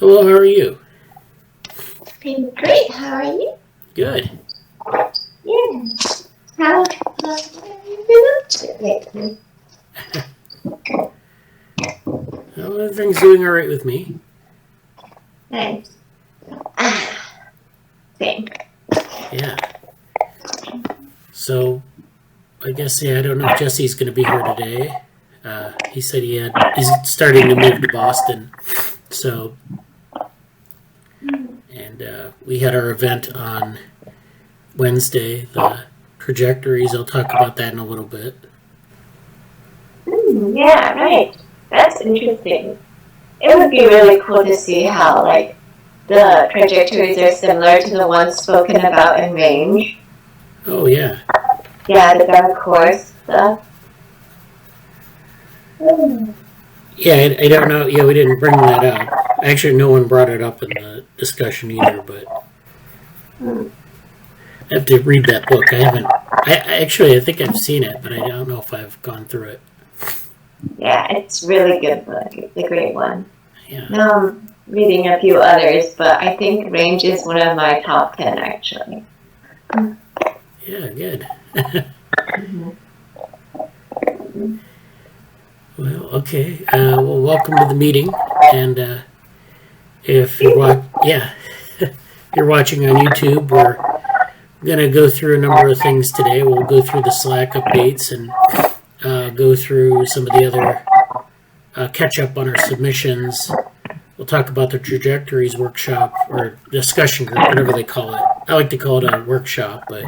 Hello, how are you? I'm great. How are you? Good. Yeah. How have you been up to lately? Well, everything's doing all right with me. Nice. Same. Yeah. So, I guess, I don't know if Jesse's going to be here today. He said he's starting to move to Boston. So, and we had our event on Wednesday, the Trajectories. I'll talk about that in a little bit. Yeah, right. That's interesting. It would be really cool to see how, the trajectories are similar to the ones spoken about in range. Oh, yeah. Yeah, the dark horse stuff. Yeah, I don't know. Yeah, we didn't bring that up. Actually, no one brought it up in the discussion either, but I have to read that book. I haven't. I think I've seen it, but I don't know if I've gone through it. Yeah, it's really good book. It's a great one. Yeah. Now I'm reading a few others, but I think range is one of my top 10 actually. Yeah, good. Well, okay. Well, welcome to the meeting, and if you're you're watching on YouTube, we're gonna go through a number of things today. We'll go through the Slack updates and go through some of the other catch up on our submissions. We'll talk about the Trajectories workshop or discussion group, whatever they call it. I like to call it a workshop, but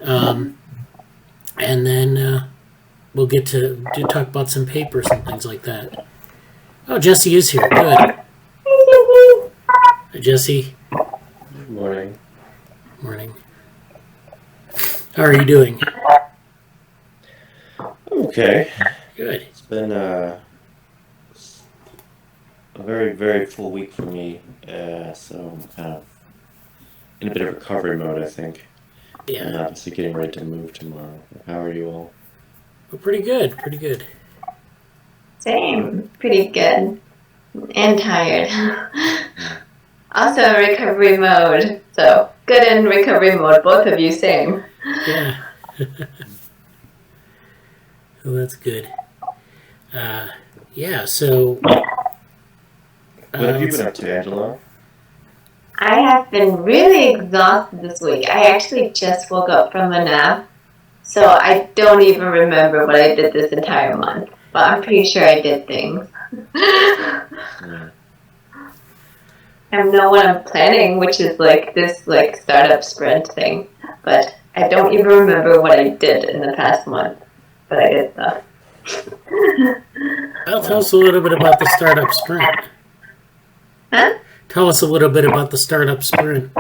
and then we'll get to talk about some papers and things like that. Oh, Jesse is here. Good. Hi, Jesse. Good morning. Morning. How are you doing? Okay. Good. It's been a very, very full week for me, so I'm kind of in a bit of recovery mode, I think. Yeah. And obviously getting ready to move tomorrow. How are you all? Well, pretty good. Pretty good. Same. Pretty good. And tired. Also recovery mode. So good in recovery mode. Both of you same. Yeah. Well, that's good. Yeah, so... What have you been up to, Angela? I have been really exhausted this week. I actually just woke up from a nap. So I don't even remember what I did this entire month. But I'm pretty sure I did things. Yeah. I know what I'm planning, which is this startup sprint thing. But I don't even remember what I did in the past month. But I did stuff. Well, tell us a little bit about the startup sprint. Huh? Tell us a little bit about the startup sprint.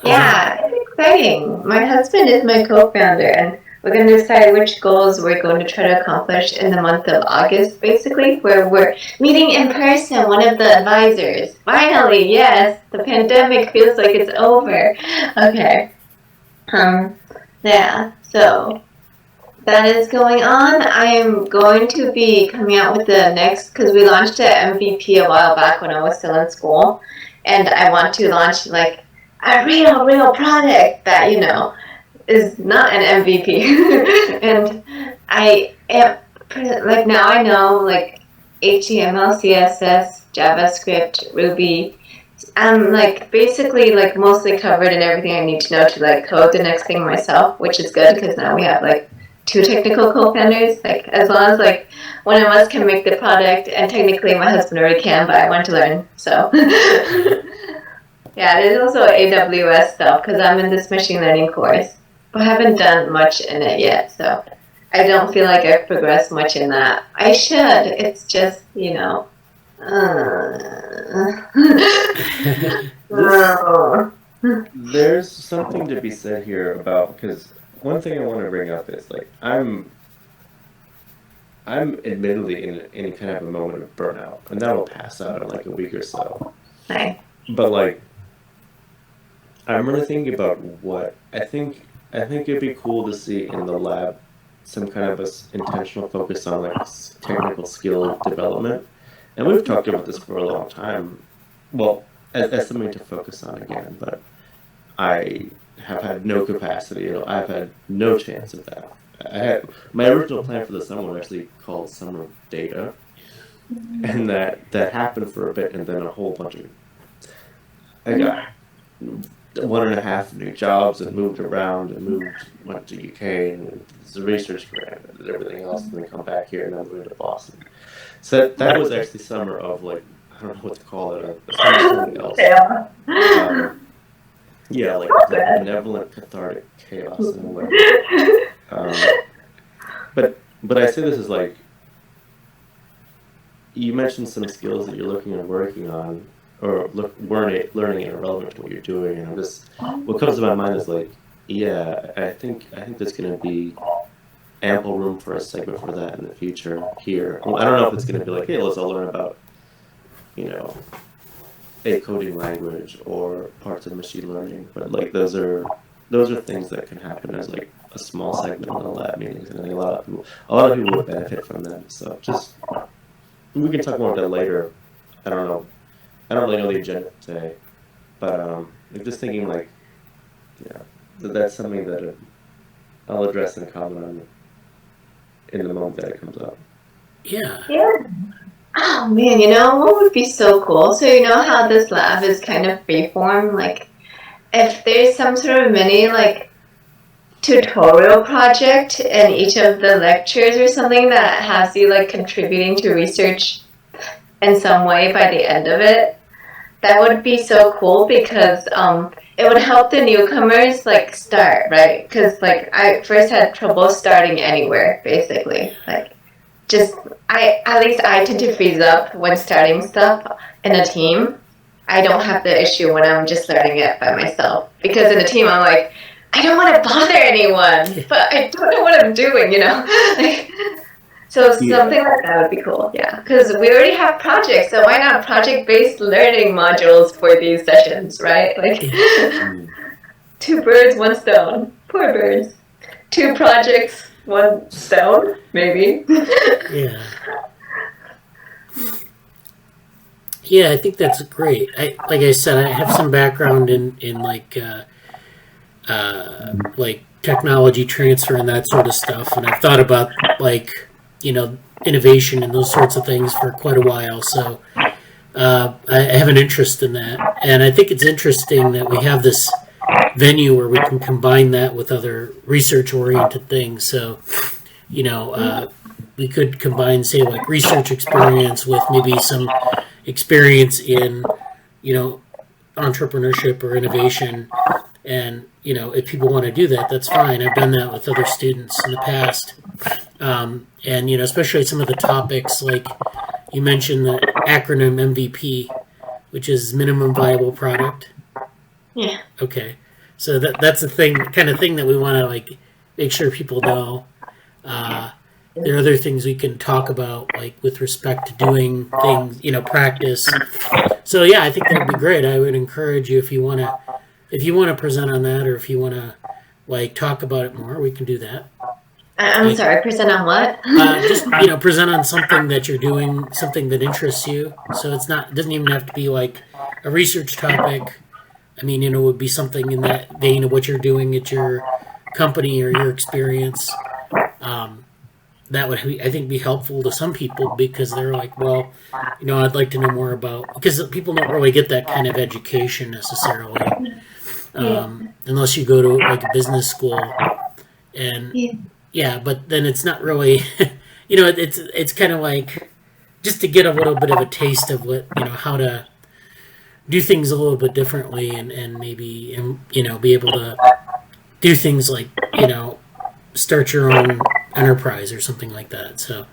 Yeah, it's exciting. My husband is my co-founder, and we're going to decide which goals we're going to try to accomplish in the month of August, basically, where we're meeting in person, one of the advisors. Finally, yes, the pandemic feels like it's over. Okay. Yeah, so that is going on. I am going to be coming out with the next, because we launched an MVP a while back when I was still in school, and I want to launch a real product that, is not an MVP. And I am, now I know, HTML, CSS, JavaScript, Ruby. I'm, basically, mostly covered in everything I need to know to, code the next thing myself, which is good, because now we have, two technical co-founders. As long as, one of us can make the product, and technically my husband already can, but I want to learn, so. Yeah, there's also AWS stuff, because I'm in this machine learning course. But I haven't done much in it yet, so I don't feel like I've progressed much in that. I should. It's just, There's something to be said here about, because one thing I want to bring up is, I'm admittedly in kind of a moment of burnout, and that will pass out in, a week or so. Nice. But, I'm really thinking about what I think it'd be cool to see in the lab some kind of intentional focus on technical skill development. And we've talked about this for a long time. well, as something to focus on again, but I have had no capacity. I've had no chance of that. I had my original plan for the summer was actually called Summer of Data, and that happened for a bit, and then a whole bunch of I got 1.5 new jobs and moved around and went to UK and it's a research grant and everything else, and then come back here and then moved to Boston. So that was actually summer of like I don't know what to call it, a summer of something else. Yeah, like benevolent cathartic chaos in a way. But I say this is like you mentioned some skills that you're looking at working on or learning and relevant to what you're doing, and what comes to my mind is like, yeah, I think there's going to be ample room for a segment for that in the future here. I don't know if it's going to be like, hey, let's all learn about, a coding language or parts of machine learning, but like those are things that can happen as like a small segment in the lab meetings, and I think a lot of people would benefit from them. So just we can talk more about that later. I don't really know the agenda today, but I'm just thinking like, yeah, that's something that I'll address and comment on in the moment that it comes up. Yeah. Oh man, what would be so cool? So how this lab is kind of freeform, like if there's some sort of mini like tutorial project in each of the lectures or something that has you like contributing to research in some way by the end of it, that would be so cool because it would help the newcomers like start, right? Because like I first had trouble starting anywhere, basically. Like at least I tend to freeze up when starting stuff in a team. I don't have the issue when I'm just learning it by myself, because in a team I'm like, I don't want to bother anyone, but I don't know what I'm doing, like, so something like that would be cool, yeah. Because we already have projects, so why not project-based learning modules for these sessions, right? Like, 2 birds, 1 stone. Poor birds. 2 projects, 1 stone, maybe. Yeah. Yeah, I think that's great. Like I said, I have some background in like technology transfer and that sort of stuff, and I've thought about like innovation and those sorts of things for quite a while. So I have an interest in that, and I think it's interesting that we have this venue where we can combine that with other research-oriented things. So we could combine, say, like research experience with maybe some experience in, entrepreneurship or innovation. And, if people want to do that, that's fine. I've done that with other students in the past. And, especially some of the topics, like you mentioned the acronym MVP, which is minimum viable product. Yeah. Okay. So that's the kind of thing that we want to like make sure people know. There are other things we can talk about, like with respect to doing things, practice. So yeah, I think that'd be great. I would encourage you if you want to present on that, or if you want to like talk about it more, we can do that. I'm sorry, present on what? Just present on something that you're doing, something that interests you. So it doesn't even have to be like a research topic. I mean, it would be something in that vein of what you're doing at your company or your experience. That would, I think, be helpful to some people, because they're like, well, I'd like to know more about, because people don't really get that kind of education necessarily, unless you go to like a business school, and but then it's not really, it's kind of like just to get a little bit of a taste of what, how to do things a little bit differently, and maybe, be able to do things like, start your own enterprise or something like that. So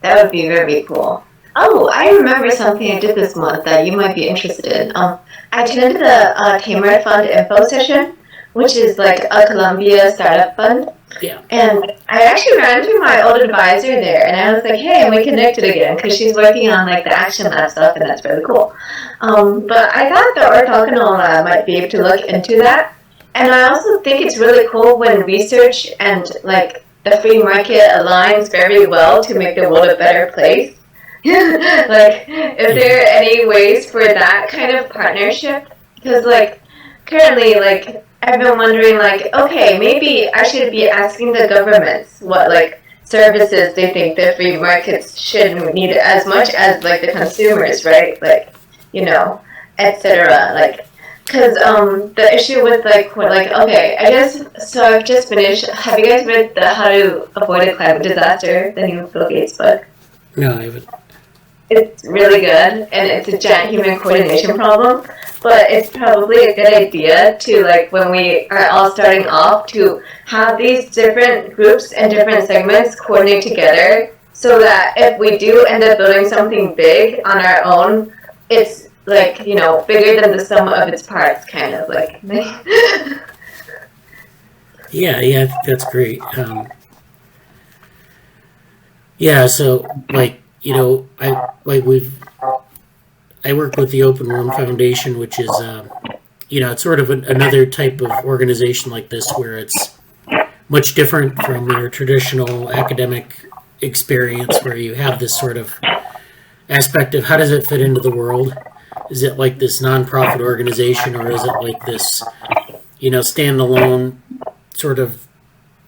that would be very cool. Oh, I remember something I did this month that you might be interested in. I attended the Tamer Fund info session, which is like a Columbia startup fund. Yeah. And I actually ran into my old advisor there, and I was like, hey, and we connected again, because she's working on like the Action Lab stuff, and that's really cool. But I thought the orthogonal lab might be able to look into that. And I also think it's really cool when research and like the free market aligns very well to make the world a better place. Like, if there are any ways for that kind of partnership, because like currently, like I've been wondering, like, okay, maybe I should be asking the governments what like services they think the free markets should need as much as like the consumers, right? Like, you know, etc. Like, because the issue with like okay, I guess so. I've just finished. Have you guys read the How to Avoid a Climate Disaster, the new Bill Gates book? No, I haven't. It's really good, and it's a giant human coordination problem. But it's probably a good idea to, like, when we are all starting off, to have these different groups and different segments coordinate together, so that if we do end up building something big on our own, it's like, you know, bigger than the sum of its parts, kind of like. Yeah, I think that's great. Yeah, so like, you know, I work with the Open Room Foundation, which is you know, it's sort of another type of organization like this where it's much different from your traditional academic experience, where you have this sort of aspect of how does it fit into the world? Is it like this nonprofit organization, or is it like this, you know, standalone sort of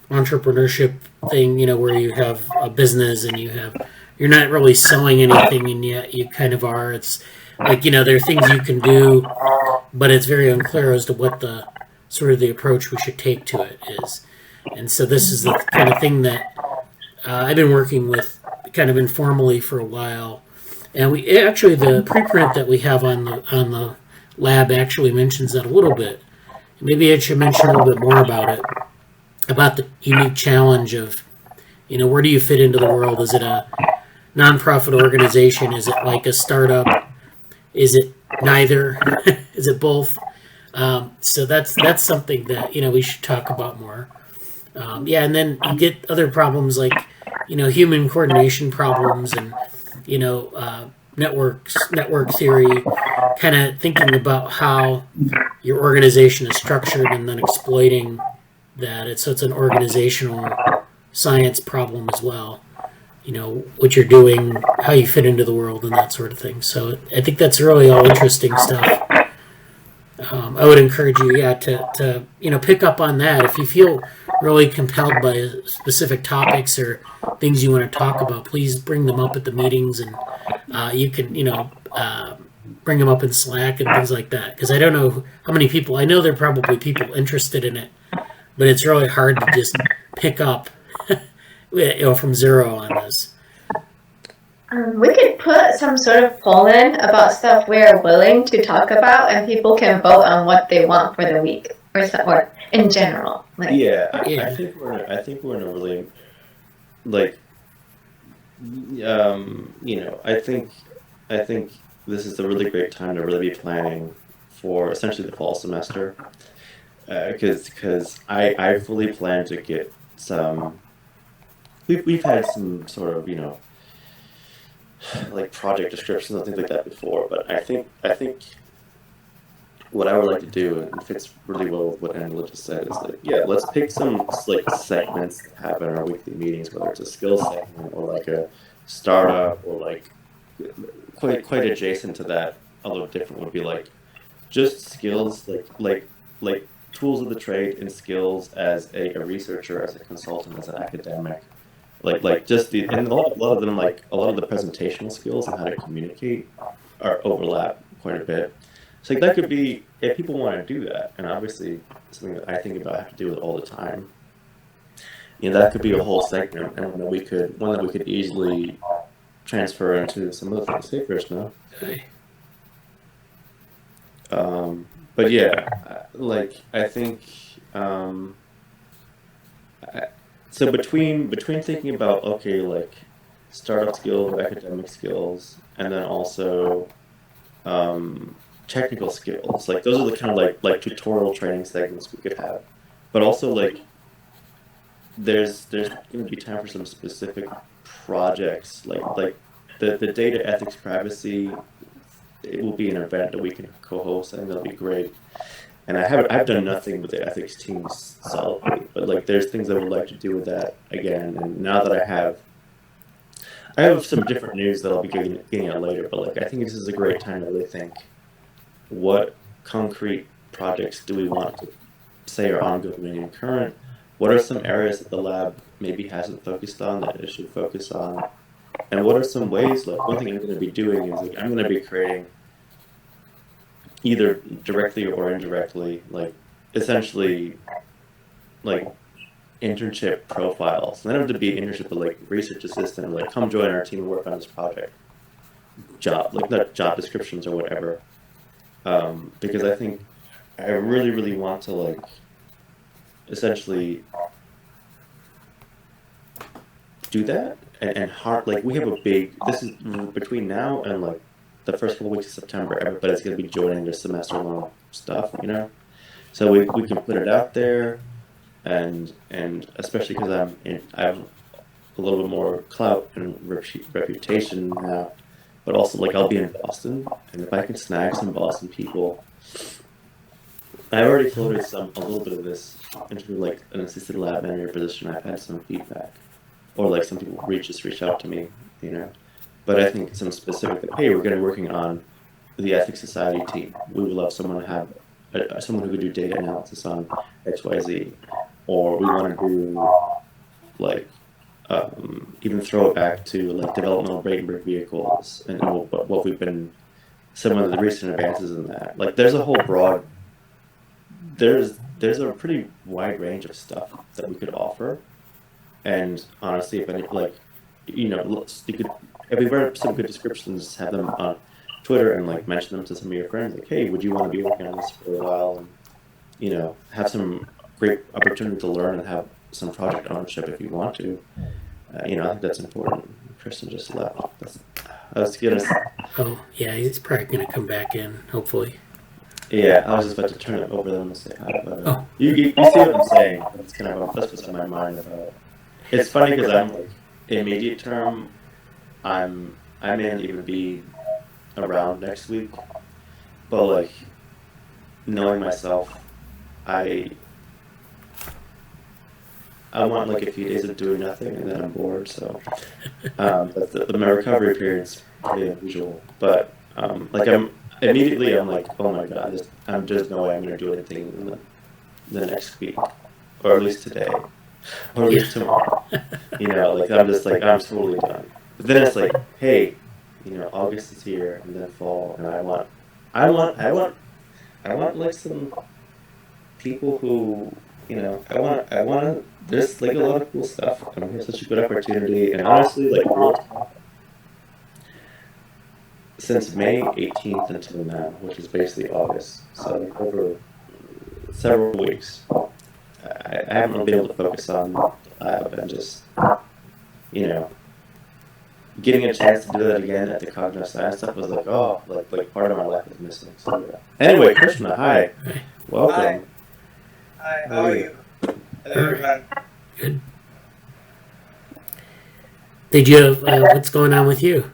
entrepreneurship thing, you know, where you have a business and you're not really selling anything, and yet you kind of are. It's like, you know, there are things you can do, but it's very unclear as to what the sort of the approach we should take to it is. And so this is the kind of thing that I've been working with kind of informally for a while. And we actually, the preprint that we have on the lab actually mentions that a little bit. Maybe I should mention a little bit more about it, about the unique challenge of, you know, where do you fit into the world? Is it a nonprofit organization? Is it like a startup? Is it neither? Is it both? So that's something that, you know, we should talk about more. Yeah, and then you get other problems like, you know, human coordination problems, and, you know, network theory, kind of thinking about how your organization is structured and then exploiting that. So it's an organizational science problem as well. You know, what you're doing, how you fit into the world, and that sort of thing. So I think that's really all interesting stuff. I would encourage you, yeah, to you know, pick up on that. If you feel really compelled by specific topics or things you want to talk about, please bring them up at the meetings, and you can, you know, bring them up in Slack and things like that. Because I don't know how many people, I know there are probably people interested in it, but it's really hard to just pick up, you know, from zero on this. We could put some sort of poll in about stuff we're willing to talk about, and people can vote on what they want for the week, or in general. Like, Yeah, Yeah. I think we're in a really, like, you know, I think this is a really great time to really be planning for essentially the fall semester, because I fully plan to get some. We've had some sort of, you know, like project descriptions and things like that before, but I think what I would like to do, and it fits really well with what Angela just said, is like, yeah, let's pick some like segments that happen in our weekly meetings, whether it's a skill segment or like a startup, or like quite adjacent to that, although different, would be like just skills, like tools of the trade and skills as a researcher, as a consultant, as an academic. Like just the, and a lot of them, like a lot of the presentational skills and how to communicate are overlap quite a bit. So like, that could be, if people want to do that, and obviously something that I think about, I have to do it all the time. You know, that could be a whole segment, and one that we could easily transfer into some other things. Hey, Krishna. Okay. But yeah, like I think. So between thinking about, okay, like startup skills, academic skills, and then also technical skills, like those are the kind of like tutorial training segments we could have. But also, like, there's going to be time for some specific projects, like the data ethics privacy. It will be an event that we can co-host, and that'll be great. And I've done nothing with the ethics teams solidly, but like there's things I would like to do with that again. And now that I have I have some different news that I'll be getting out later, but like I think this is a great time to really think what concrete projects do we want to say are ongoing and current? What are some areas that the lab maybe hasn't focused on that it should focus on? And what are some ways, like one thing I'm going to be doing is like I'm going to be creating either directly or indirectly, like essentially like internship profiles. They don't have to be internship, but like research assistant, like come join our team and work on this project. Job, like not job descriptions or whatever. Because I think I really, really want to like essentially do that and hard like we have a big this is between now and like the first couple weeks of September, everybody's gonna be joining their semester long stuff, you know? So we can put it out there and especially because I have a little bit more clout and reputation now, but also like I'll be in Boston, and if I can snag some Boston people, I already floated a little bit of this into like an assisted lab manager position. I've had some feedback, or like some people just reach out to me, you know. But I think some specific, like, hey, we're going to be working on the Ethics Society team. We would love someone to have someone who could do data analysis on X, Y, Z, or we want to do like even throw it back to like developmental brain vehicles and what we've been some of the recent advances in that. Like there's a whole broad there's a pretty wide range of stuff that we could offer, and honestly, if any like you know you could if we write some good descriptions, have them on Twitter and like mention them to some of your friends, like hey, would you want to be working on this for a while, and you know have some great opportunity to learn and have some project ownership if you want to. You know, I think that's important. Kristen just left. I was gonna. Oh, yeah, he's probably going to come back in, hopefully. Yeah, I was just about to turn it over to them and say hi, but you see what I'm saying. That's kind of that's what's on my mind about it. It's funny because I'm like immediate term. I may not even be around next week, but like knowing myself, I want like a few days of doing nothing and then I'm bored. So, but my recovery period's pretty unusual. But like I'm like, oh my god, I'm just no way I'm gonna do anything in the next week, or at least today, or at least tomorrow. You know, like I'm just like I'm totally done. But then it's like, hey, you know, August is here and then fall, and I want like some people who. You know, I want. There's like a lot of cool stuff. We have such a good opportunity, and honestly, like since May 18th until now, which is basically August, so like, over several weeks, I haven't really been able to focus on the lab and just, you know, getting a chance to do that again at the cognitive science stuff was like, oh, like part of my life is missing. So yeah. Anyway, Krishna, hi, welcome. Hi, how are you? Hello, everyone. Good. Did you have, what's going on with you?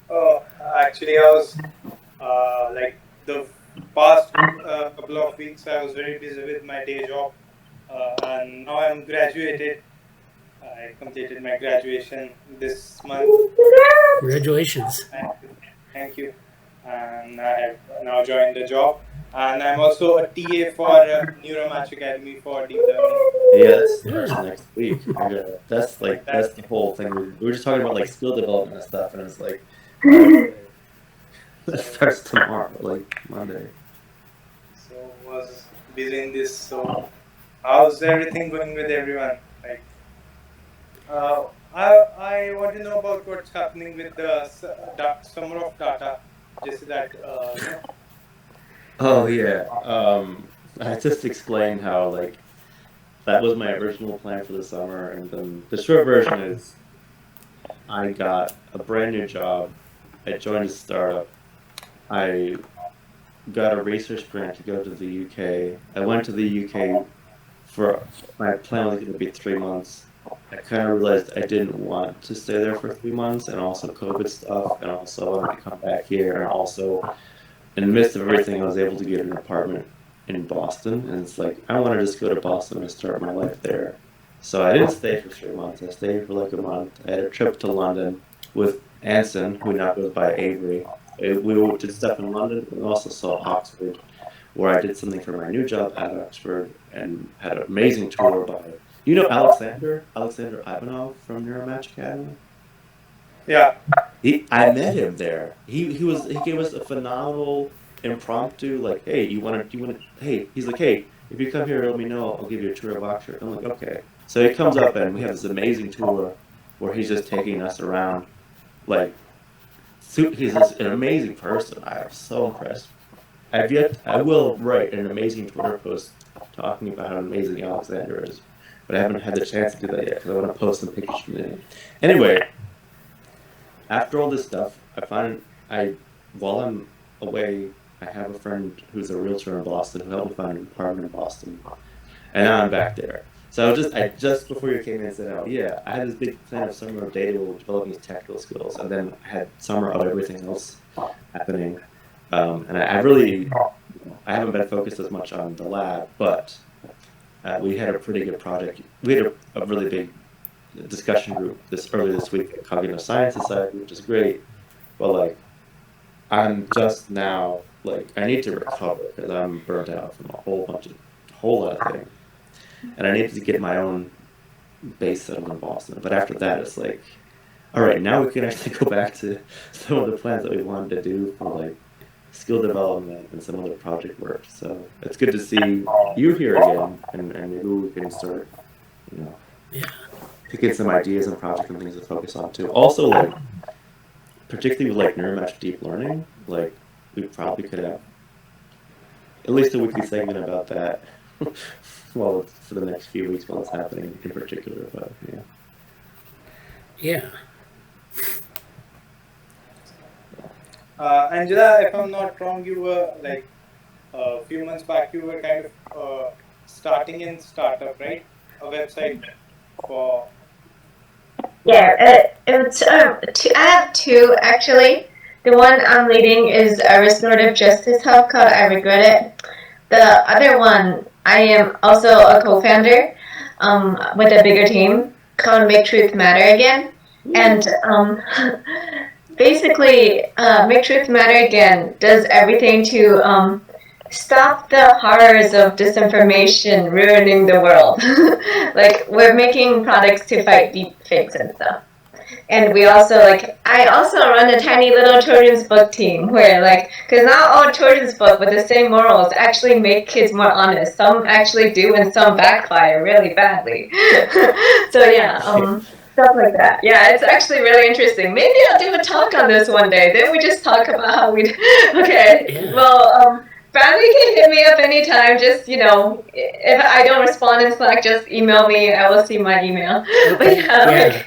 Oh, actually, I was like the past couple of weeks, I was very busy with my day job, and now I'm graduated. I completed my graduation this month. Congratulations. Thank you. And I have now joined the job. And I'm also a TA for Neuromatch Academy for deep learning. Yeah, that starts next week. That's the whole thing. We were just talking about like skill development and stuff, and it's like that starts tomorrow, like Monday. So was busy in this. So how's everything going with everyone? Like, I want to know about what's happening with the summer of data. Just that. Oh yeah. I just explained how like that was my original plan for the summer, and then the short version is I got a brand new job. I joined a startup. I got a research grant to go to the UK. I went to the UK for my plan was going to be 3 months. I kind of realized I didn't want to stay there for 3 months, and also COVID stuff, and also I wanted to come back here, and also in the midst of everything, I was able to get an apartment in Boston, and it's like I want to just go to Boston and start my life there. So I didn't stay for 3 months. I stayed for like a month. I had a trip to London with Anson, who now goes by Avery. We did stuff in London. We also saw Oxford, where I did something for my new job at Oxford, and had an amazing tour by, Alexander Ivanov from Neuromatch Academy. Yeah. I met him there. He gave us a phenomenal impromptu, like, hey, hey, he's like, hey, if you come here, let me know. I'll give you a tour of Oxford. I'm like, okay. So he comes up and we have this amazing tour where he's just taking us around. Like, he's an amazing person. I am so impressed. I will write an amazing Twitter post talking about how amazing Alexander is, but I haven't had the chance to do that yet because I want to post some pictures from him. Anyway, after all this stuff, while I'm away, I have a friend who's a realtor in Boston who helped me find an apartment in Boston, and now I'm back there. So I just before you came in said, oh yeah, I had this big plan of summer of data with developing these technical skills, and then I had summer of everything else happening, and I haven't been focused as much on the lab, but we had a pretty good project. We had a really big discussion group earlier this week at Cognitive Science Society, which is great. But like, I'm just now I need to recover because I'm burnt out from a whole lot of things, and I need to get my own base settled in Boston. But after that, it's like, all right, now we can actually go back to some of the plans that we wanted to do for like skill development and some other project work. So it's good to see you here again, and maybe we can start, Yeah. picking some ideas and projects and things to focus on too. Also, like, particularly with like neuromatch deep learning, like we probably could have at least a weekly segment about that. Well, for the next few weeks while it's happening in particular, but yeah. Yeah. Angela, if I'm not wrong, you were like a few months back, you were kind of starting in startup, right? A website for. Yeah, I have two actually. The one I'm leading is a Restorative Justice Hub called I Regret It. The other one, I am also a co-founder with a bigger team called Make Truth Matter Again. And basically, Make Truth Matter Again does everything to stop the horrors of disinformation ruining the world. Like, we're making products to fight deep fakes and stuff. And we also, I also run a tiny little children's book team where, because not all children's books with the same morals actually make kids more honest. Some actually do and some backfire really badly. So, yeah, stuff like that. Yeah, it's actually really interesting. Maybe I'll do a talk on this one day. Then we just talk about how we. Okay. Yeah. Well, Bradley can hit me up anytime. Just, if I don't respond in Slack, just email me. I will see my email. But yeah.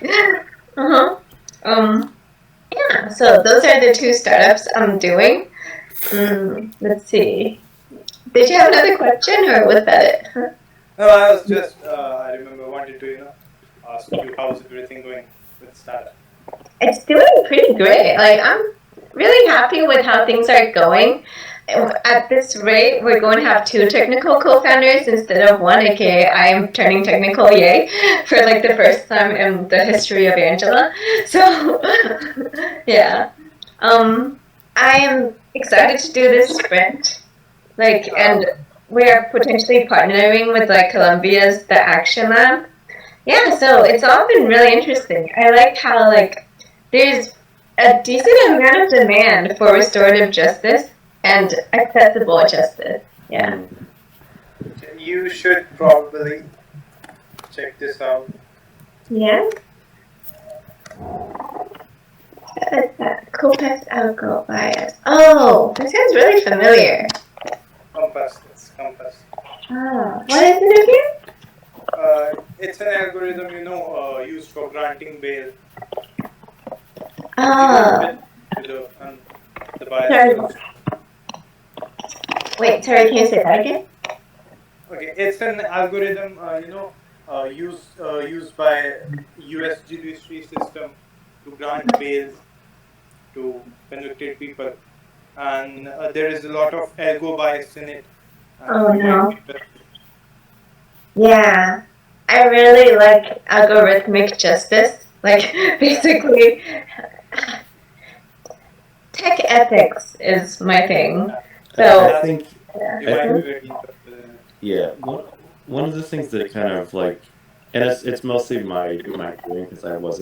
Yeah, so those are the two startups I'm doing. Let's see. Did you have another question, or was that it? No, I was just, I remember wanted to, ask you how's everything going with startup. It's doing pretty great. I'm really happy with how things are going. At this rate, we're going to have 2 technical co-founders instead of 1, aka I am turning technical, yay, for the first time in the history of Angela. So, yeah. I am excited to do this sprint. And we are potentially partnering with Columbia's The Action Lab. Yeah, so it's all been really interesting. I like how there's a decent amount of demand for restorative justice and accessible justice. Yeah. You should probably check this out. Yeah. What is that? Compass algo bias. Oh, that sounds really familiar. Compass. It's Compass. Ah, what is it again? It's an algorithm, used for granting bail. Oh. The bias. Wait, sorry, can you say that again? Okay, it's an algorithm, used by U.S. judiciary system to grant bails to convicted people, and there is a lot of algo bias in it. Oh no. Yeah. I really like algorithmic justice. Like basically, tech ethics is my thing. So I think You might be very interested in it. yeah, one of the things that kind of like, and it's mostly my doing because I was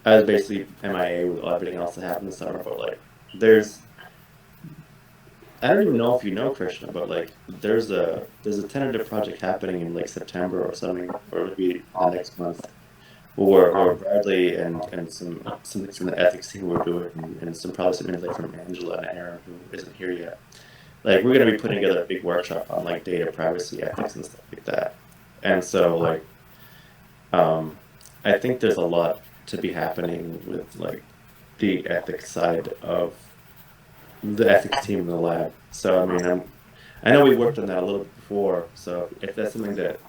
basically MIA with everything else that happened this summer. But like, I don't even know if you know Krishna, but like, there's a tentative project happening in like September or something, or maybe the next month, where Bradley and some things from the ethics team were doing, and some probably some insight from Angela and Aaron who isn't here yet. Like, we're gonna be putting together a big workshop on like data privacy ethics and stuff like that. And so like, I think there's a lot to be happening with like the ethics side of the ethics team in the lab. So I mean, I know we worked on that a little bit before. So if that's something that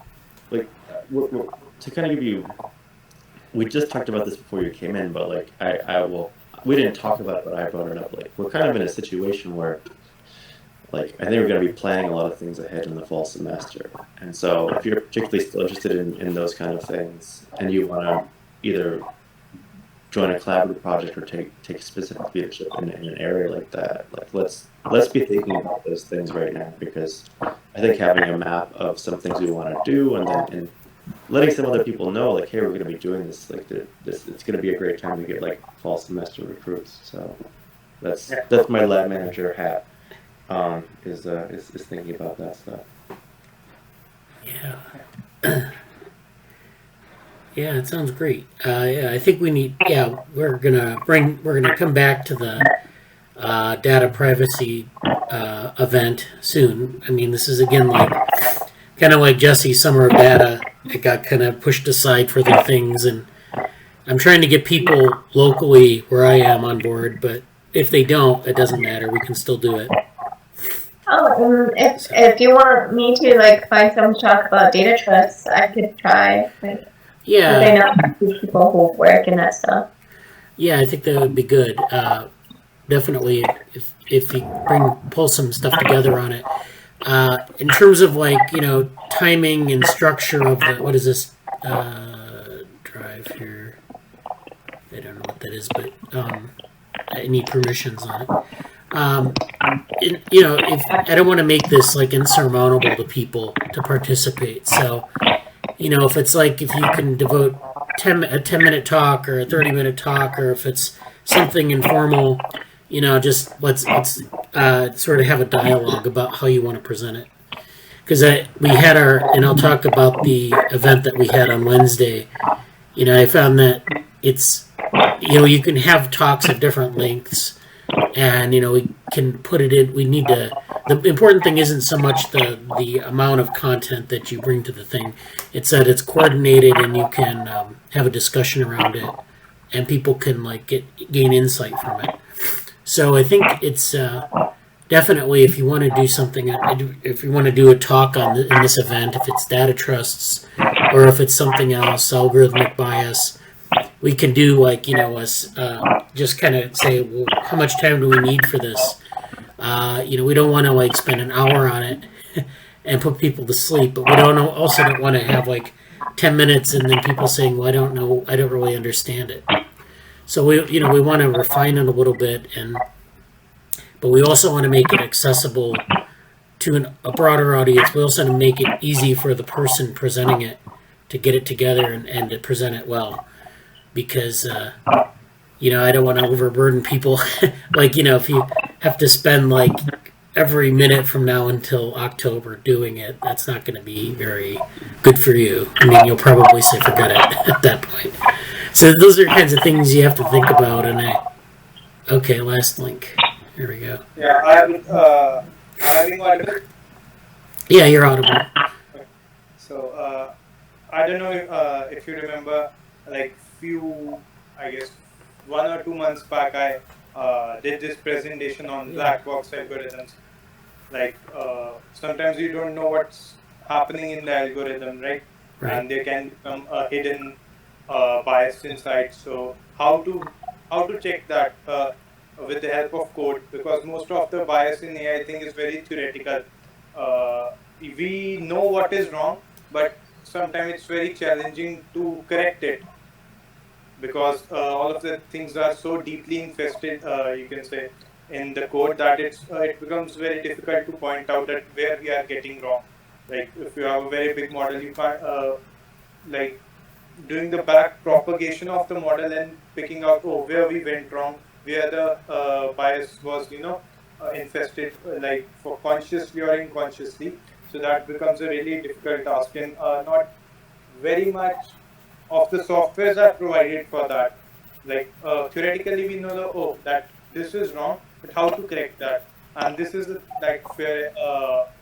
like to kind of give you, we just talked about this before you came in, but like I will. We didn't talk about it, but I brought it up. Like, we're kind of in a situation where, like, I think we're going to be planning a lot of things ahead in the fall semester. And so if you're particularly still interested in those kind of things, and you want to either join a collaborative project or take specific leadership in an area like that, like, let's be thinking about those things right now, because I think having a map of some things we want to do, and letting some other people know, like, hey, we're going to be doing this, like, this, it's going to be a great time to get like fall semester recruits. So that's my lab manager hat. Is thinking about that stuff. Yeah. Yeah, it sounds great. Yeah, I think we need. Yeah, we're gonna come back to the data privacy event soon. I mean, this is again like kind of like Jesse's summer of data. It got kind of pushed aside for other things, and I'm trying to get people locally where I am on board. But if they don't, it doesn't matter. We can still do it. Oh, if you want me to like find some talk about data trusts, I could try. Like, Yeah. I know people who work in that stuff. Yeah, I think that would be good. Definitely, if you pull some stuff together on it. In terms of like timing and structure of the what is this drive here? I don't know what that is, but I need permissions on it. If I don't want to make this like insurmountable to people to participate, so if it's like if you can devote a 10-minute talk or a 30-minute talk, or if it's something informal, just let's sort of have a dialogue about how you want to present it. Because we had and I'll talk about the event that we had on Wednesday. I found that it's you can have talks of different lengths. And we can put it in. We need to. The important thing isn't so much the amount of content that you bring to the thing. It's that it's coordinated and you can have a discussion around it, and people can like gain insight from it. So I think it's definitely, if you want to do something, if you want to do a talk in this event, if it's data trusts or if it's something else, algorithmic bias. We can do like just kind of say, well, how much time do we need for this? We don't want to like spend an hour on it and put people to sleep, but we also don't want to have like 10 minutes and then people saying, well, I don't know, I don't really understand it. So we want to refine it a little bit, but we also want to make it accessible to a broader audience. We also want to make it easy for the person presenting it to get it together and to present it well. Because, I don't want to overburden people. Like, if you have to spend like every minute from now until October doing it, that's not going to be very good for you. I mean, you'll probably say forget it at that point. So those are kinds of things you have to think about. Okay, last link. Here we go. Yeah, I'm audible. Yeah, you're audible. So, I don't know if you remember, like I guess 1 or 2 months back, I did this presentation on black box algorithms. Like, sometimes you don't know what's happening in the algorithm, right? And there can become a hidden bias inside. So how to check that with the help of code? Because most of the bias in AI thing is very theoretical. We know what is wrong, but sometimes it's very challenging to correct it, because all of the things are so deeply infested, you can say, in the code, that it becomes very difficult to point out that where we are getting wrong. Like if you have a very big model, you can't like doing the back propagation of the model and picking out, oh, where we went wrong, where the bias was, infested, like for consciously or unconsciously. So that becomes a really difficult task, and not very much of the softwares are provided for that. Like theoretically, we know that this is wrong, but how to correct that? And this is like where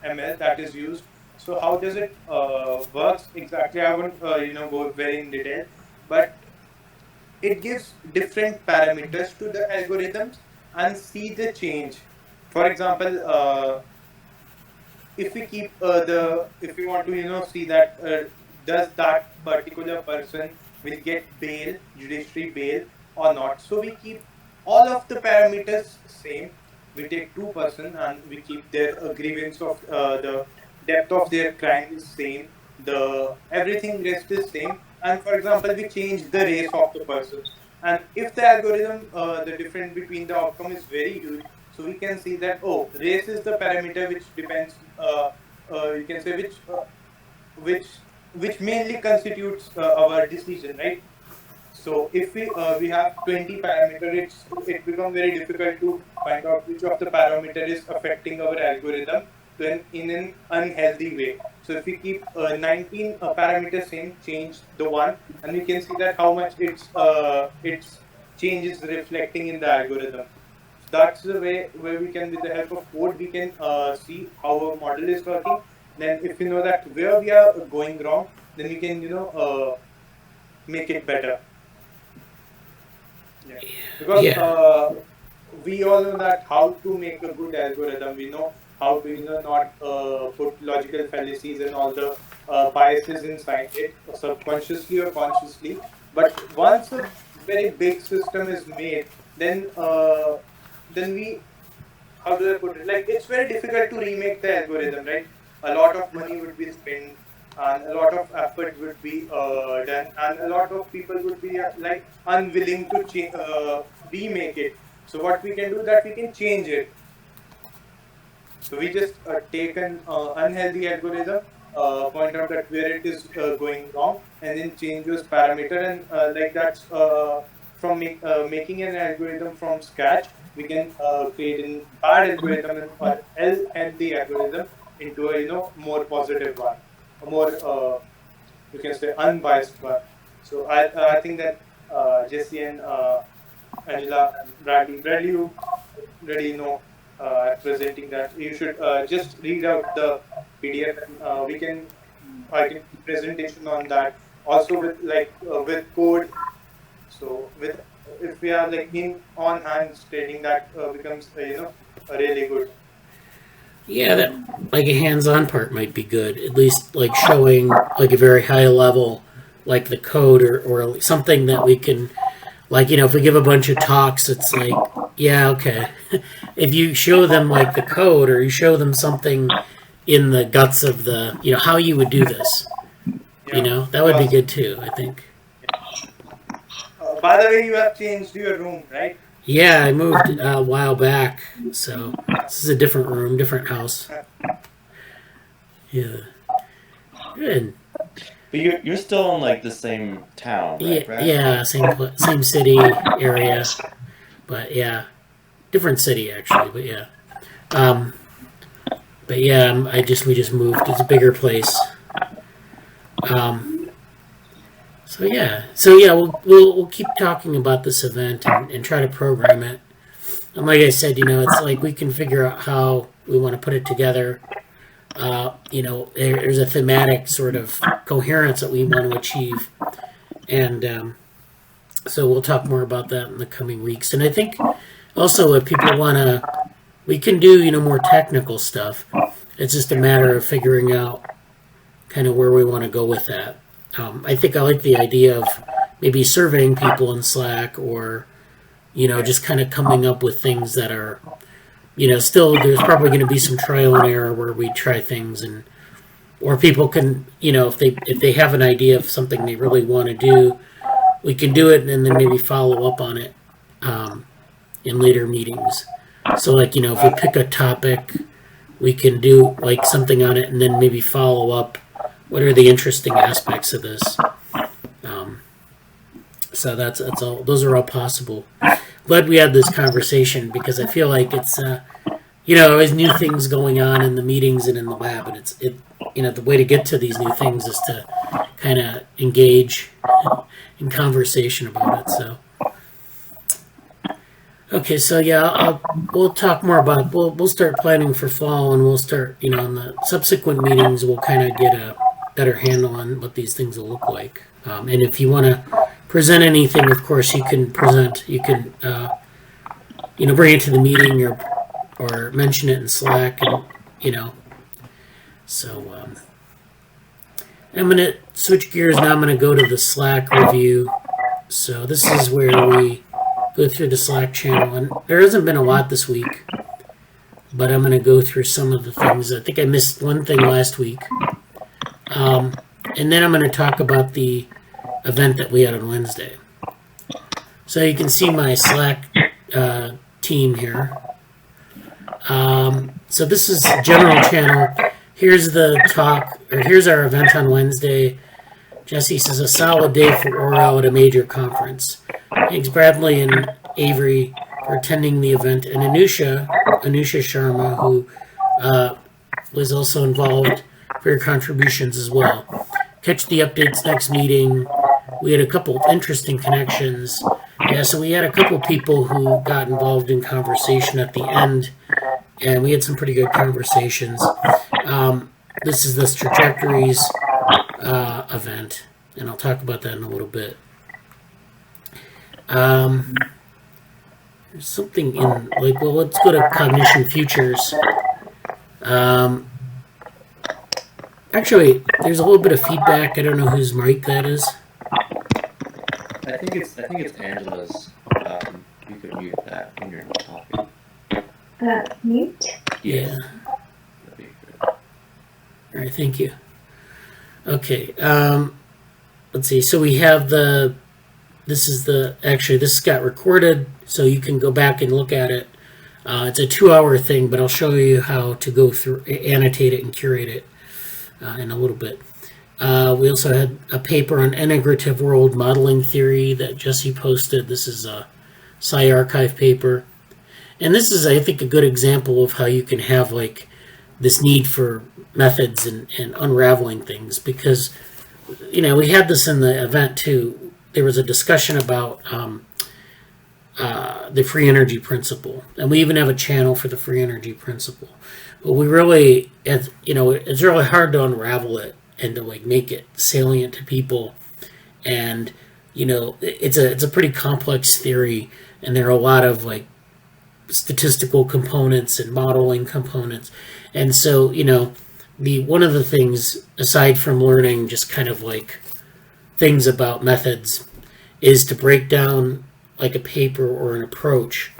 ML that is used. So how does it works exactly? I won't go very in detail, but it gives different parameters to the algorithms and see the change. For example, if we keep if we want to see that does that particular person will get bail, judiciary bail or not, so we keep all of the parameters same. We take 2% and we keep their grievance of the depth of their crime is same, the everything rest is same, and for example we change the race of the person, and if the algorithm the difference between the outcome is very huge, so we can see that race is the parameter which depends you can say which mainly constitutes our decision, right? So if we have 20 parameters, it becomes very difficult to find out which of the parameter is affecting our algorithm then in an unhealthy way. So if we keep 19 parameters same, change the one, and we can see that how much its change is reflecting in the algorithm. So that's the way where we can, with the help of code, we can see how our model is working. Then if you know that where we are going wrong, then we can make it better. Yeah. Because we all know that how to make a good algorithm. We know how to not put logical fallacies and all the biases inside it, subconsciously or consciously. But once a very big system is made, then we, how do I put it? Like, it's very difficult to remake the algorithm, right? A lot of money would be spent, and a lot of effort would be done, and a lot of people would be like unwilling to remake it. So what we can do, that we can change it. So we just take an unhealthy algorithm, point out that where it is going wrong, and then change those parameter, and like that's from making an algorithm from scratch, we can create a bad algorithm and healthy algorithm into a more positive one, a more you can say unbiased one. So I think that Jesse and Angela and Bradley, you already know presenting that. You should just read out the PDF, and I can presentation on that also with with code. So with if we are like in on hand stating that becomes a really good. Yeah, that like a hands-on part might be good. At least like showing like a very high level, like the code or something that we can, like, if we give a bunch of talks, it's like, yeah, okay. If you show them like the code, or you show them something in the guts of the, how you would do this, that would be good too, I think. By the way, you have changed your room, right? Yeah, I moved a while back, so this is a different room, different house. Yeah. Good. But you're still in like the same town, right? Yeah, same city area, but yeah, different city actually, but yeah. But yeah, we just moved. It's a bigger place. So yeah, we'll keep talking about this event and try to program it. And like I said, it's like we can figure out how we want to put it together. There's a thematic sort of coherence that we want to achieve, and so we'll talk more about that in the coming weeks. And I think also if people want to, we can do more technical stuff. It's just a matter of figuring out kind of where we want to go with that. I think I like the idea of maybe surveying people in Slack, or just kind of coming up with things that are, still there's probably going to be some trial and error where we try things and or people can, if they have an idea of something they really want to do, we can do it and then maybe follow up on it in later meetings. So like, if we pick a topic, we can do like something on it and then maybe follow up. What are the interesting aspects of this? So that's all. Those are all possible. Glad we had this conversation because I feel like it's always new things going on in the meetings and in the lab, and the way to get to these new things is to kind of engage in conversation about it. So okay, so yeah, we'll talk more about. We'll start planning for fall, and we'll start in the subsequent meetings. We'll kind of get a better handle on what these things will look like. And if you want to present anything, of course, you can present. You can, bring it to the meeting or mention it in Slack, and So I'm going to switch gears now. I'm going to go to the Slack review. So this is where we go through the Slack channel, and there hasn't been a lot this week, but I'm going to go through some of the things. I think I missed one thing last week. And then I'm going to talk about the event that we had on Wednesday. So you can see my Slack team here. So this is the general channel. Here's the talk, or here's our event on Wednesday. Jesse says, a solid day for oral at a major conference. Thanks Bradley and Avery for attending the event, and Anusha Sharma, who was also involved, for your contributions as well. Catch the updates next meeting. We had a couple of interesting connections. Yeah, so we had a couple people who got involved in conversation at the end, and we had some pretty good conversations. This is this Trajectories event, and I'll talk about that in a little bit. There's something in, let's go to Cognition Futures. Actually, there's a little bit of feedback. I don't know whose mic that is. I think it's Angela's. You could mute that when you're talking. Mute? Yeah. That'd be good. All right, thank you. Okay, let's see. So we have this got recorded, so you can go back and look at it. It's a 2-hour thing, but I'll show you how to go through, annotate it, and curate it in a little bit. We also had a paper on integrative world modeling theory that Jesse posted. This is a SciArchive paper. And this is, I think, a good example of how you can have this need for methods and unraveling things, because we had this in the event too. There was a discussion about the free energy principle, and we even have a channel for the free energy principle. But we really, it's really hard to unravel it and to make it salient to people. And it's a pretty complex theory, and there are a lot of statistical components and modeling components. And so one of the things, aside from learning just kind of things about methods, is to break down a paper or an approach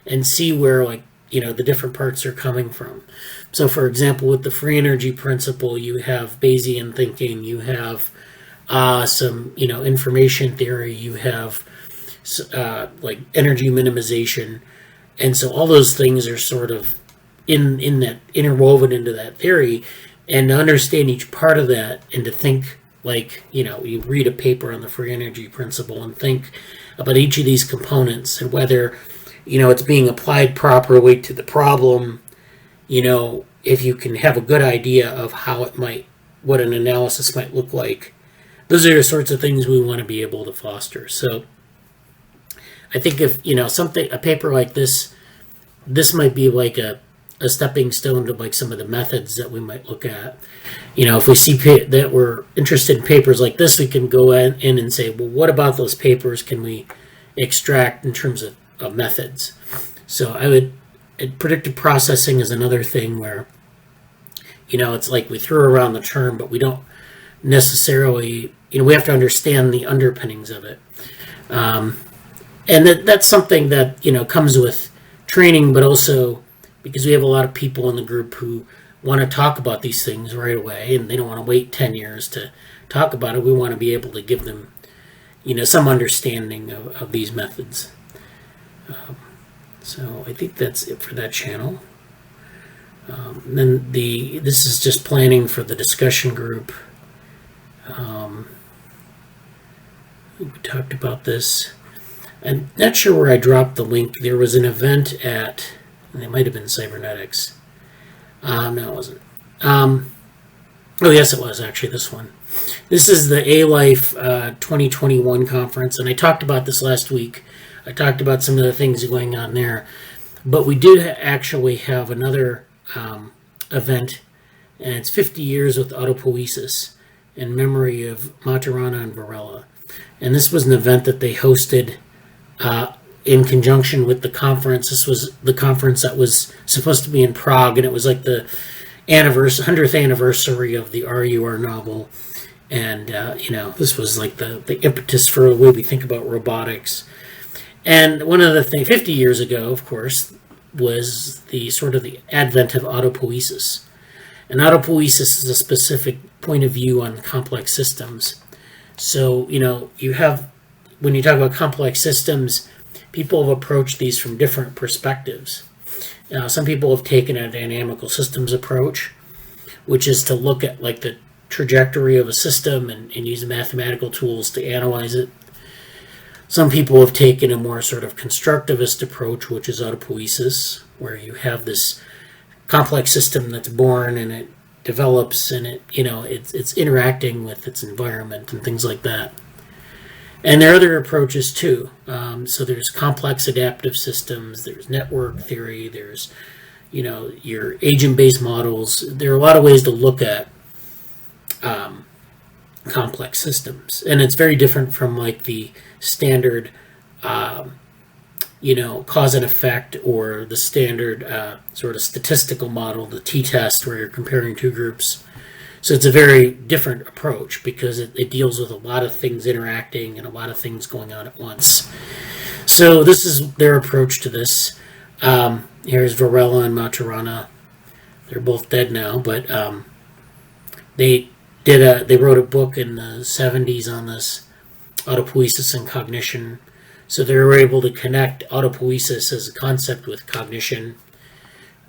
and see where the different parts are coming from. So for example, with the free energy principle, you have Bayesian thinking, you have some information theory, you have energy minimization, and so all those things are sort of in that, interwoven into that theory. And to understand each part of that, and to think you read a paper on the free energy principle and think about each of these components and whether it's being applied properly to the problem. If you can have a good idea of what an analysis might look like, those are the sorts of things we want to be able to foster. So I think if a paper like this might be a stepping stone to some of the methods that we might look at. If we see that we're interested in papers like this, we can go in and say, well, what about those papers can we extract in terms of methods? So predictive processing is another thing where, it's we throw around the term, but we don't necessarily, we have to understand the underpinnings of it. And that's something that, comes with training, but also because we have a lot of people in the group who want to talk about these things right away, and they don't want to wait 10 years to talk about it. We want to be able to give them, some understanding of these methods. So I think that's it for that channel. Then this is just planning for the discussion group. We talked about this. I'm not sure where I dropped the link. There was an event at, it might have been Cybernetics. No, it wasn't. Oh, yes, it was actually this one. This is the A-Life 2021 conference, and I talked about this last week. I talked about some of the things going on there. But we did actually have another event, and it's 50 years with Autopoiesis in memory of Maturana and Varela. And this was an event that they hosted in conjunction with the conference. This was the conference that was supposed to be in Prague, and it was like the 100th anniversary of the RUR novel. And, this was like the impetus for the way we think about robotics. And one of the things, 50 years ago, of course, was the advent of autopoiesis. And autopoiesis is a specific point of view on complex systems. So, you have, when you talk about complex systems, people have approached these from different perspectives. Some people have taken a dynamical systems approach, which is to look at like the trajectory of a system and use mathematical tools to analyze it. Some people have taken a more sort of constructivist approach, which is autopoiesis, where you have this complex system that's born and it develops and it's interacting with its environment and things like that. And there are other approaches too. So there's complex adaptive systems, there's network theory, there's your agent-based models. There are a lot of ways to look at complex systems, and it's very different from like the standard cause and effect, or the standard sort of statistical model, the t-test, where you're comparing two groups. So it's a very different approach because it deals with a lot of things interacting and a lot of things going on at once. So this is their approach to this. Here's Varela and Maturana. They're both dead now, but they wrote a book in the 70s on this, Autopoiesis and Cognition. So they were able to connect autopoiesis as a concept with cognition.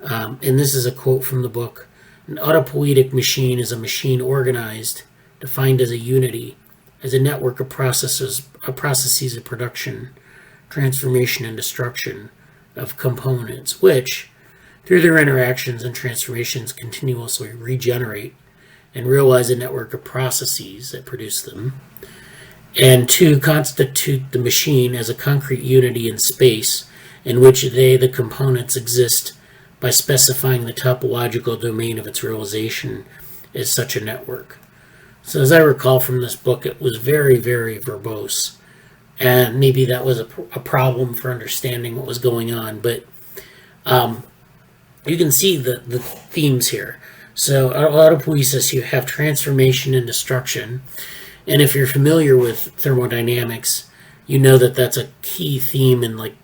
And this is a quote from the book. An autopoietic machine is a machine organized, defined as a unity, as a network of processes of production, transformation, and destruction of components, which, through their interactions and transformations, continuously regenerate and realize a network of processes that produce them, and to constitute the machine as a concrete unity in space in which the components, exist by specifying the topological domain of its realization as such a network. So as I recall from this book, it was very, very verbose, and maybe that was a problem for understanding what was going on, but you can see the themes here. So autopoiesis, you have transformation and destruction. And if you're familiar with thermodynamics, you know that that's a key theme in like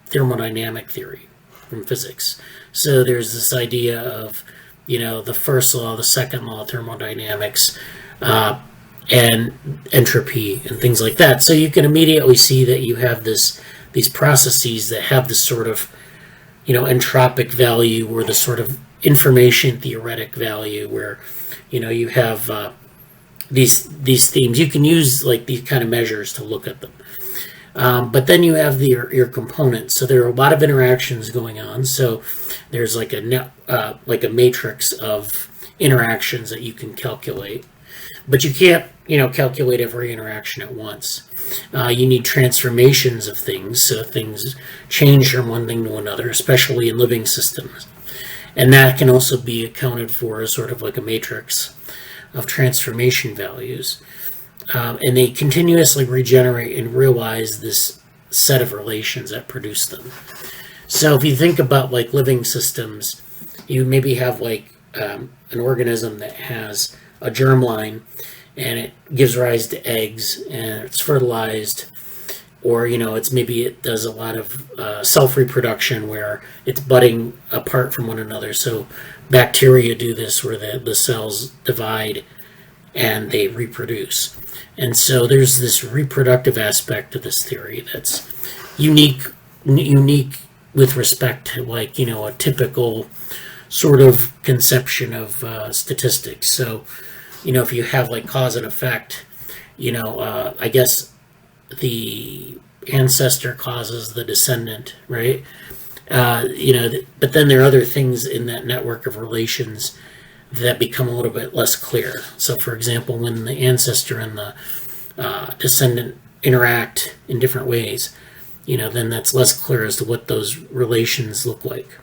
thermodynamic theory from physics. So there's this idea of, the first law, the second law of thermodynamics, and entropy and things like that. So you can immediately see that you have these processes that have this sort of, entropic value, or the sort of information theoretic value, where, you have these themes. You can use like these kind of measures to look at them. But then you have your components. So there are a lot of interactions going on. So there's like a matrix of interactions that you can calculate. But you can't, calculate every interaction at once. You need transformations of things, so things change from one thing to another, especially in living systems. And that can also be accounted for as sort of like a matrix of transformation values. And they continuously regenerate and realize this set of relations that produce them. So if you think about like living systems, you maybe have like an organism that has a germline, and it gives rise to eggs, and it's fertilized, or it's maybe it does a lot of self-reproduction where it's budding apart from one another. So bacteria do this where the cells divide and they reproduce. And so there's this reproductive aspect of this theory that's unique with respect to a typical sort of conception of statistics. So if you have cause and effect, I guess the ancestor causes the descendant, right? But then there are other things in that network of relations that become a little bit less clear. So, for example, when the ancestor and the descendant interact in different ways, then that's less clear as to what those relations look like.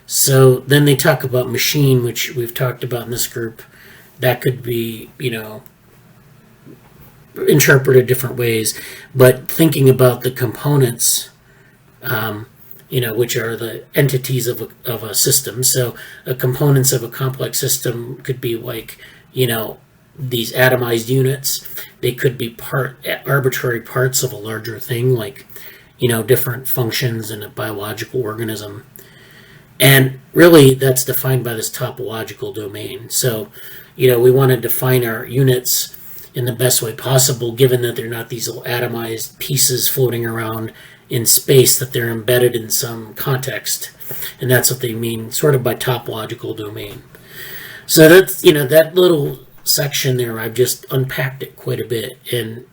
So then they talk about machine, which we've talked about in this group. That could be, interpreted different ways, but thinking about the components, which are the entities of a system. So components of a complex system could be these atomized units. They could be arbitrary parts of a larger thing, different functions in a biological organism. And really that's defined by this topological domain. So, we want to define our units in the best way possible, given that they're not these little atomized pieces floating around in space, that they're embedded in some context. And that's what they mean sort of by topological domain. So that's, that little section there, I've just unpacked it quite a bit. And,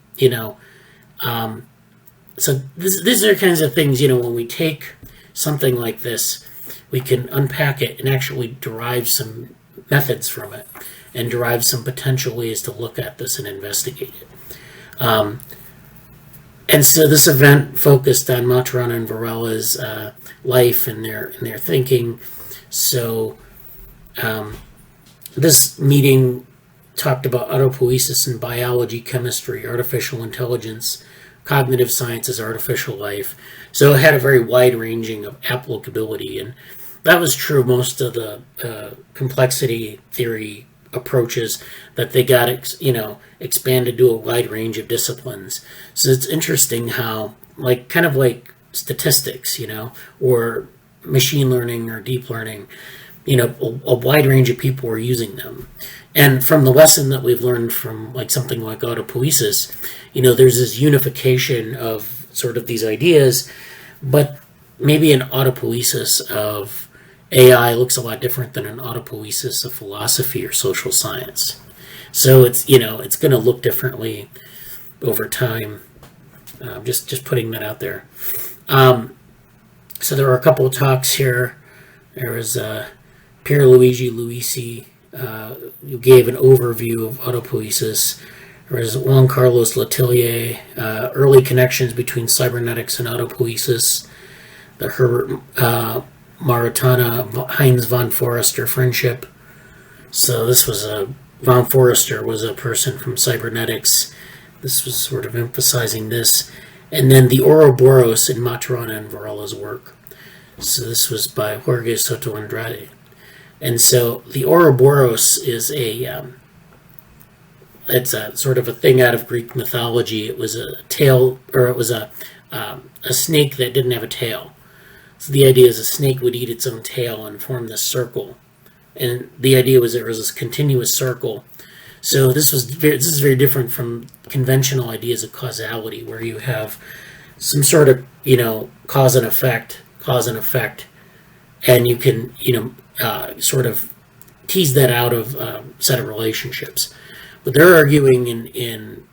so these are kinds of things, when we take something like this, we can unpack it and actually derive some methods from it and derive some potential ways to look at this and investigate it. And so this event focused on Maturana and Varela's life and their thinking. So this meeting talked about autopoiesis in biology, chemistry, artificial intelligence, cognitive sciences, artificial life. So it had a very wide-ranging of applicability, and that was true most of the complexity theory approaches, that they got expanded to a wide range of disciplines. So it's interesting how kind of like statistics, or machine learning or deep learning, a wide range of people are using them. And from the lesson that we've learned from something like autopoiesis, there's this unification of sort of these ideas, but maybe an autopoiesis of AI looks a lot different than an autopoiesis of philosophy or social science. So it's it's going to look differently over time. Just putting that out there. So there were a couple of talks here. There was Pierluigi Luisi, who gave an overview of autopoiesis. There was Juan Carlos Letelier, early connections between cybernetics and autopoiesis. The Herbert Maritana Heinz von Forester friendship. So this was von Forester was a person from cybernetics. This was sort of emphasizing this. And then the Ouroboros in Maturana and Varela's work. So this was by Jorge Soto Andrade. And so the Ouroboros is it's a sort of a thing out of Greek mythology. It was a tail, or it was a snake that didn't have a tail. So the idea is a snake would eat its own tail and form this circle. And the idea was there was this continuous circle. So this is very different from conventional ideas of causality, where you have some sort of, cause and effect, and you can, sort of tease that out of a set of relationships. But they're arguing in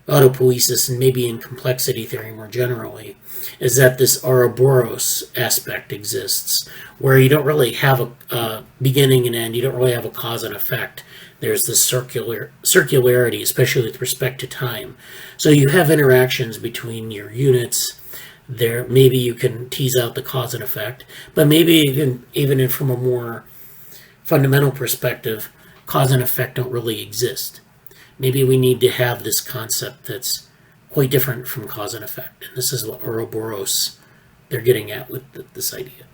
autopoiesis, and maybe in complexity theory more generally, is that this Ouroboros aspect exists, where you don't really have a beginning and end, you don't really have a cause and effect. There's this circularity, especially with respect to time. So you have interactions between your units. There, maybe you can tease out the cause and effect, but maybe even from a more fundamental perspective, cause and effect don't really exist. Maybe we need to have this concept that's quite different from cause and effect. And this is what Ouroboros they're getting at with this idea.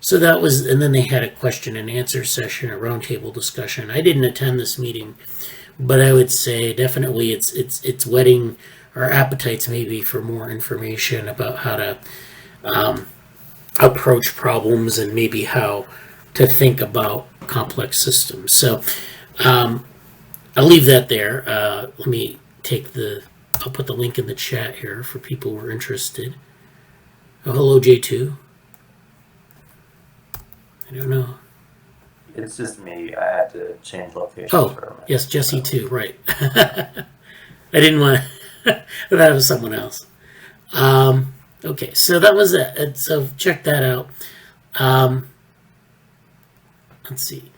So that was, and then they had a question and answer session, a roundtable discussion. I didn't attend this meeting, but I would say definitely it's whetting our appetites maybe for more information about how to approach problems and maybe how to think about complex systems. So I'll leave that there. Let me I'll put the link in the chat here for people who are interested. Oh, hello, J2. I don't know. It's just me. I had to change location for a minute. Yes, Jesse too. Right. I didn't want that was someone else. Okay, so that was it. And so check that out. Let's see.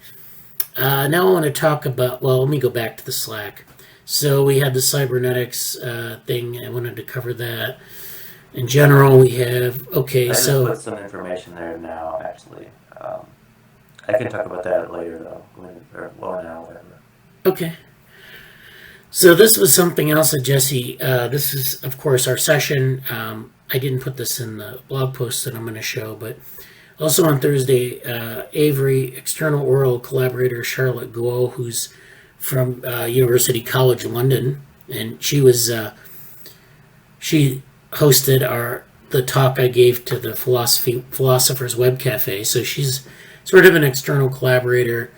Now I want to talk about. Well, let me go back to the Slack. So we had the cybernetics thing. I wanted to cover that. In general, we have I just so put some information there now. Actually, I can talk about that later though. Now, whatever. Okay. So this was something else that Jesse, this is, of course, our session. I didn't put this in the blog post that I'm going to show, but also on Thursday, Avery, external oral collaborator Charlotte Guo, who's from University College London, and she hosted the talk I gave to the Philosophers Web Cafe. So she's sort of an external collaborator,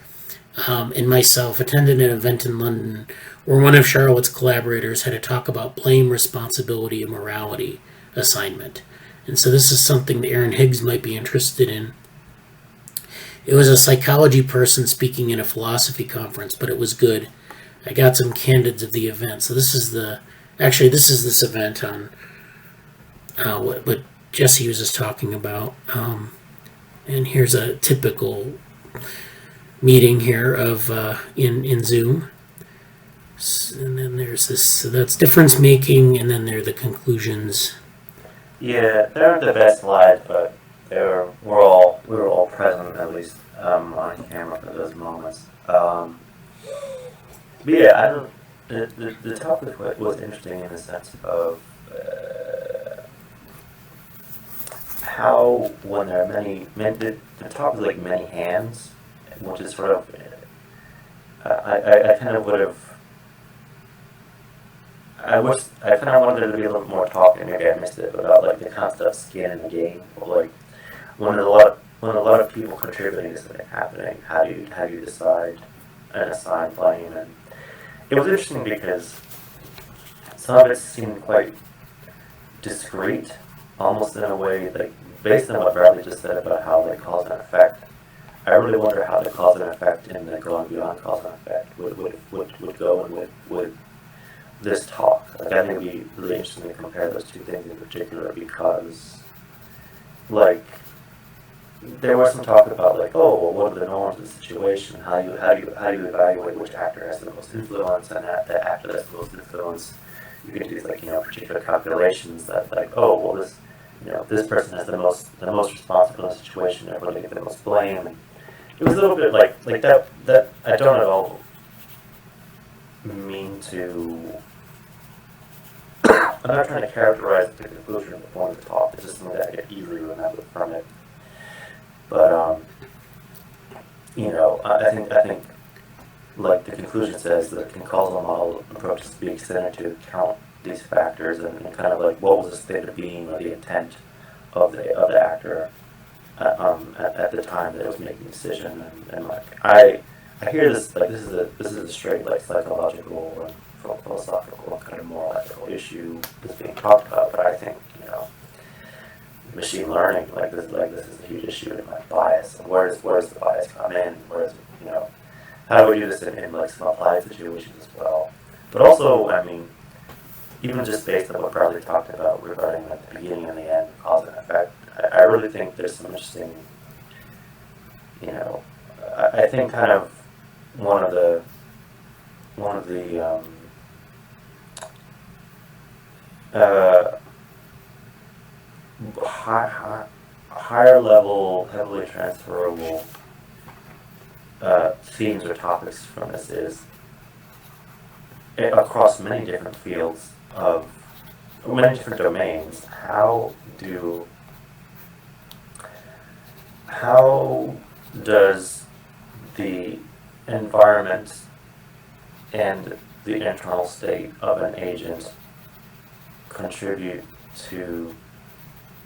and myself attended an event in London where one of Charlotte's collaborators had a talk about blame, responsibility, and morality assignment. And so this is something that Aaron Higgs might be interested in. It was a psychology person speaking in a philosophy conference, but it was good. I got some candids of the event. So this is this event on what Jesse was just talking about. And here's a typical meeting here of in Zoom. And then there's this, so that's difference making, and then there are the conclusions. Yeah, they aren't the best slides, but we were all present, at least on camera for those moments. But yeah, the topic was interesting in the sense of how when there are the topic is like many hands, which is sort of I kind of would have. I kind of wanted there to be a little more talk, and maybe I missed it, about like the concept of skin in the game, or like when a lot of people contributing to something happening, how do you decide and assign blame? And it was interesting because some of it seemed quite discreet, almost in a way like based on what Bradly just said about how they cause and effect. I really wonder how the cause and effect in the going beyond cause and effect would go and would this talk. Like, I think it'd be really interesting to compare those two things in particular, because like there was some talk about like, oh, well, what are the norms of the situation? How do you evaluate which actor has the most influence, and that actor that's the most influence, you can do like particular calculations that like, oh, well, this person has the most responsible in the situation, therefore they get the most blame. And it was a little bit like that. I don't at all mean to. I'm not trying to characterize the conclusion of the point of the talk. It's just something that I get easily remembered from it. But I think like the conclusion says that the causal model approach is to be extended to account these factors and kind of like what was the state of being or the intent of the actor at the time that it was making the decision. And like I hear this like this is a straight like psychological and philosophical and kind of moral ethical issue that's being talked about, but I think machine learning like this is a huge issue in like bias, and where does the bias come in? How do we do this in like some applied situations as well? But also, I mean, even just based on what Bradly talked about regarding like the beginning and the end, cause and effect, I really think there's some interesting, I think kind of one of the higher level, heavily transferable themes or topics from this is across many different fields of many different domains. How does the environment and the internal state of an agent contribute to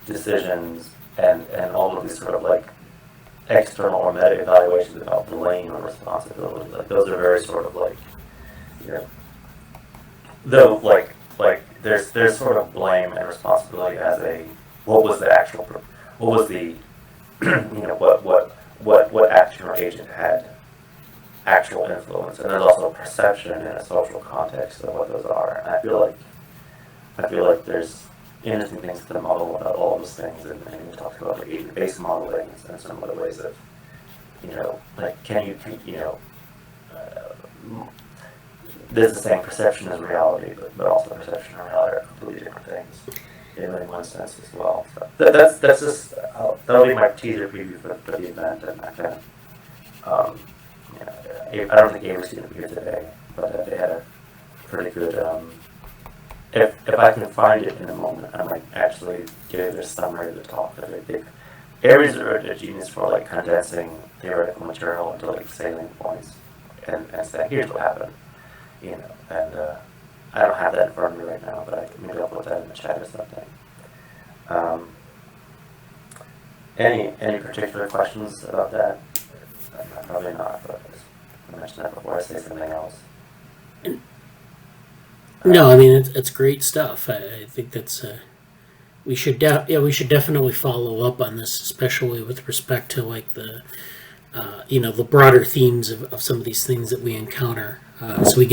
decisions and all of these sort of like external or meta evaluations about blame or responsibility. Like those are very sort of like, you know, though like there's sort of blame and responsibility as a what was the you know what action or agent had actual influence, and there's also perception in a social context of what those are. And I feel like there's interesting things to model about all those things, and we talked about like agent-based modeling and some other ways of, you know, like you know, there's the same perception as reality, but also perception and reality are completely different things in one sense as well. So that's just that'll be my teaser preview for the event, and I kind of you know, I don't think Avery's going to be here today, but they had a pretty good. If I can find it in a moment, I might actually give their summary of the talk. Areas are a genius for like condensing theoretical material into like salient points and saying, here's what happened, you know. And I don't have that in front of me right now, but maybe I'll put that in the chat or something. Any particular questions about that? Probably not, but I mentioned that before I say something else. No, I mean it's great stuff. I think that's we should definitely follow up on this, especially with respect to like the you know, the broader themes of some of these things that we encounter. So we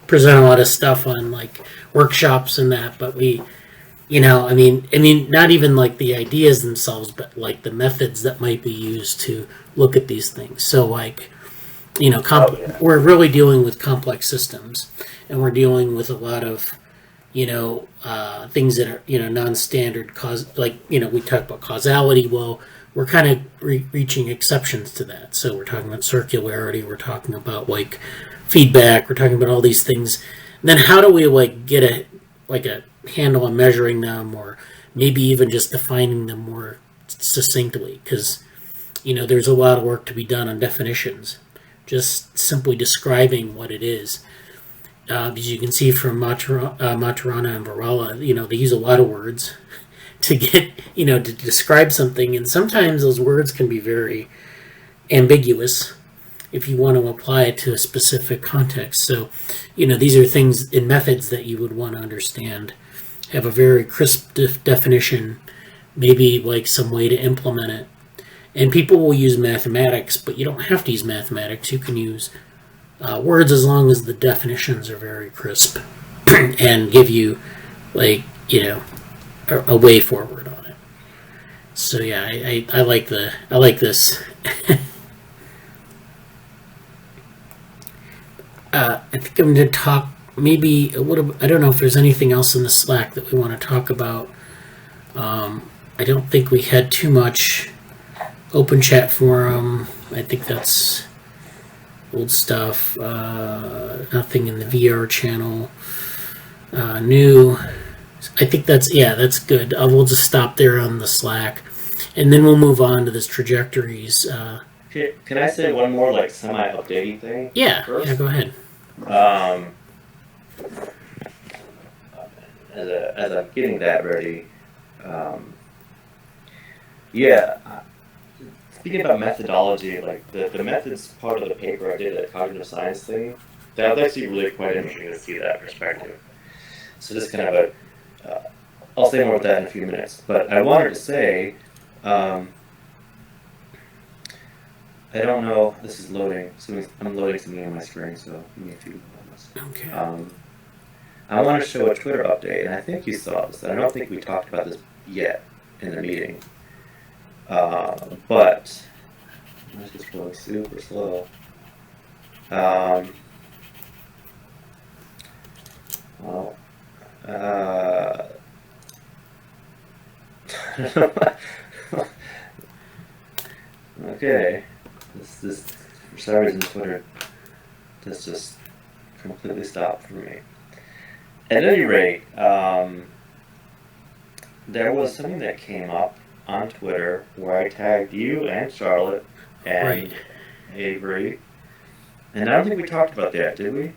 present a lot of stuff on like workshops and that, but we, you know, I mean not even like the ideas themselves, but like the methods that might be used to look at these things. So like, you know, we're really dealing with complex systems, and we're dealing with a lot of, you know, things that are, you know, non-standard like, you know, we talk about causality. Well, we're kind of reaching exceptions to that. So we're talking about circularity. We're talking about like feedback. We're talking about all these things. And then how do we like get a handle on measuring them, or maybe even just defining them more succinctly? Because, you know, there's a lot of work to be done on definitions. Just simply describing what it is. As you can see from Maturana and Varela, you know, they use a lot of words to get, you know, to describe something, and sometimes those words can be very ambiguous if you want to apply it to a specific context. So, you know, these are things in methods that you would want to understand, have a very crisp definition, maybe like some way to implement it. And people will use mathematics, but you don't have to use mathematics. You can use words as long as the definitions are very crisp and give you, like, you know, a way forward on it. So yeah, I like this. I think I'm going to talk maybe I don't know if there's anything else in the Slack that we want to talk about. I don't think we had too much open chat forum. I think that's old stuff. Nothing in the VR channel. New. I think that's good. We'll just stop there on the Slack, and then we'll move on to this trajectories. Can I say one more like semi-updating thing? Yeah, first? yeah, go ahead. As I'm getting that ready, speaking about methodology, like the methods part of the paper I did, that cognitive science thing, that was actually really quite interesting to see that perspective. So just kind of I'll say more about that in a few minutes. But I wanted to say, I don't know, this is loading, so I'm loading something on my screen, so give me a few moments. Okay. I want to show a Twitter update, and I think you saw this. I don't think we talked about this yet in the meeting. But it's just going super slow. Okay, this for some reason Twitter just completely stopped for me. At any rate, there was something that came up on Twitter where I tagged you and Charlotte and Avery And I don't think we talked about that, did we?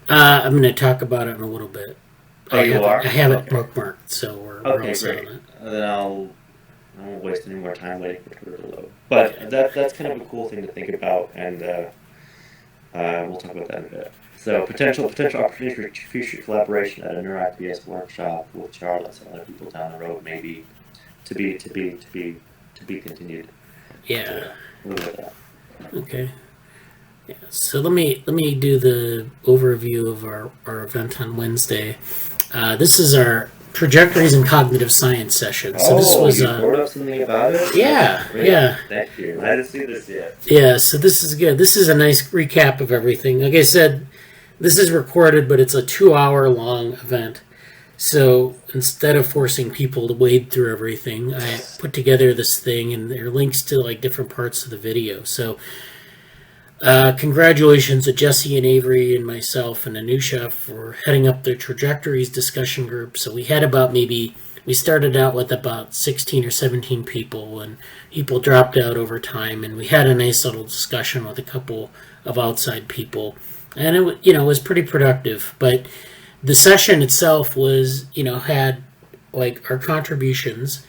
I'm going to talk about it in a little bit. Oh, you are? I have it Okay. bookmarked, so we're all Okay, set great. on it. Then I won't waste any more time waiting for Twitter to load. But that's kind of a cool thing to think about, and we'll talk about that in a bit. So potential opportunity for future collaboration at a NeuroIPS workshop with Charlotte and other people down the road, maybe to be continued. Yeah. We'll leave it at that. Okay. Yeah. So let me do the overview of our event on Wednesday. This is our Trajectories in Cognitive Science session. So this was you wrote up something about it? yeah, Great. yeah. Thank you. I didn't see this yet. Yeah, so this is good. This is a nice recap of everything. Like I said, this is recorded, but it's a 2-hour long event. So instead of forcing people to wade through everything, I put together this thing, and there are links to like different parts of the video. So congratulations to Jesse and Avery and myself and Anusha for heading up the Trajectories discussion group. So we had we started out with about 16 or 17 people, and people dropped out over time, and we had a nice little discussion with a couple of outside people, and it was pretty productive. But the session itself was, had like our contributions,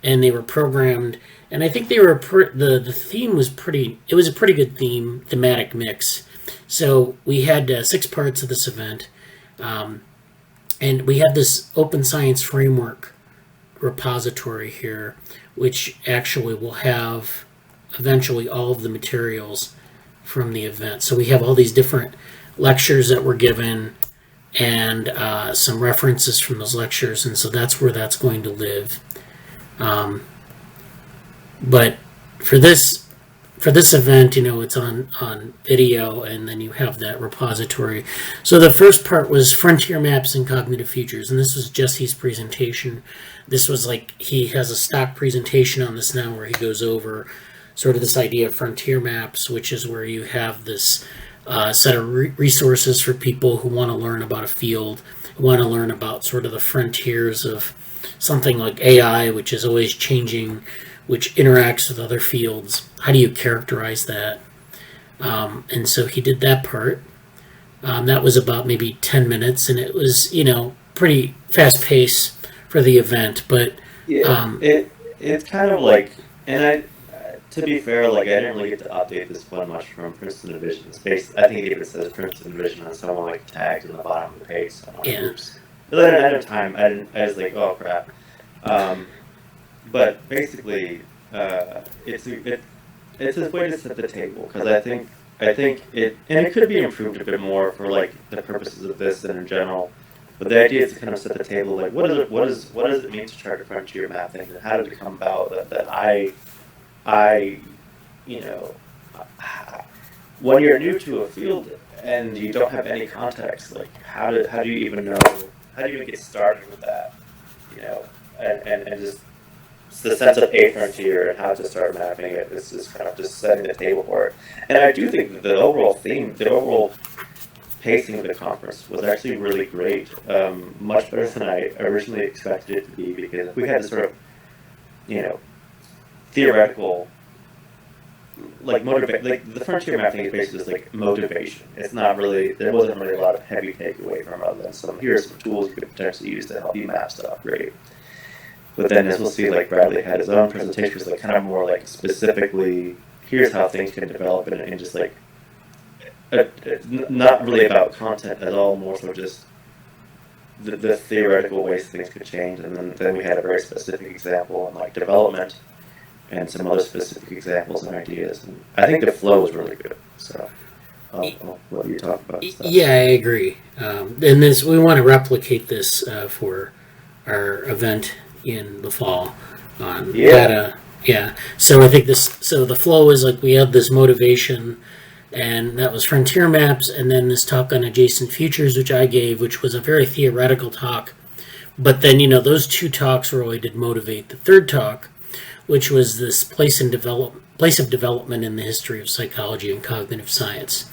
and they were programmed, and I think they were the theme was it was a pretty good thematic mix. So we had 6 parts of this event, and we have this open science framework repository here, which actually will have eventually all of the materials from the event. So we have all these different lectures that were given, and some references from those lectures, and so that's where that's going to live. But for this event, it's on video, and then you have that repository. So the first part was Frontier Maps and Cognitive Futures, and this was Jesse's presentation. This was like, he has a stock presentation on this now where he goes over sort of this idea of frontier maps, which is where you have this set of resources for people who want to learn about a field, who want to learn about sort of the frontiers of something like AI, which is always changing, which interacts with other fields. How do you characterize that? And so he did that part. That was about maybe 10 minutes, and it was, pretty fast pace for the event. But it's kind of like, and to be fair, like, I didn't really get to update this one much from Princeton Division. I think it even says Princeton Division on someone like tagged in the bottom of the page. So oops. But then at a time, I was like, oh crap. But basically, it's a way to set the table, because I think it could be improved a bit more for like the purposes of this and in general. But the idea is to kind of set the table, like what does it mean to chart a frontier map thing, and how did it come about that I when you're new to a field and you don't have any context, like how do you even get started with that, and just the sense of a frontier and how to start mapping it is just kind of just setting the table for it. And I do think the overall pacing of the conference was actually really great, much better than I originally expected it to be, because we had this sort of, theoretical, like the frontier mapping is basically just like motivation. It's not really, there wasn't really a lot of heavy takeaway from it, other than here are some tools you could potentially use to help you map stuff, great. But then, as we'll see, like Bradley had his own presentation, was like kind of more like specifically, here's how things can develop, and just like not really about content at all, more so just the theoretical ways things could change. And then we had a very specific example on like development, and some other specific examples and ideas. And I think the flow was really good. So I'll let you talk about stuff. Yeah, I agree. And we want to replicate this for our event in the fall on data. Yeah. So I think the flow is like we have this motivation, and that was frontier maps, and then this talk on adjacent futures, which I gave, which was a very theoretical talk. But then, those 2 talks really did motivate the third talk, which was this place of development in the history of psychology and cognitive science.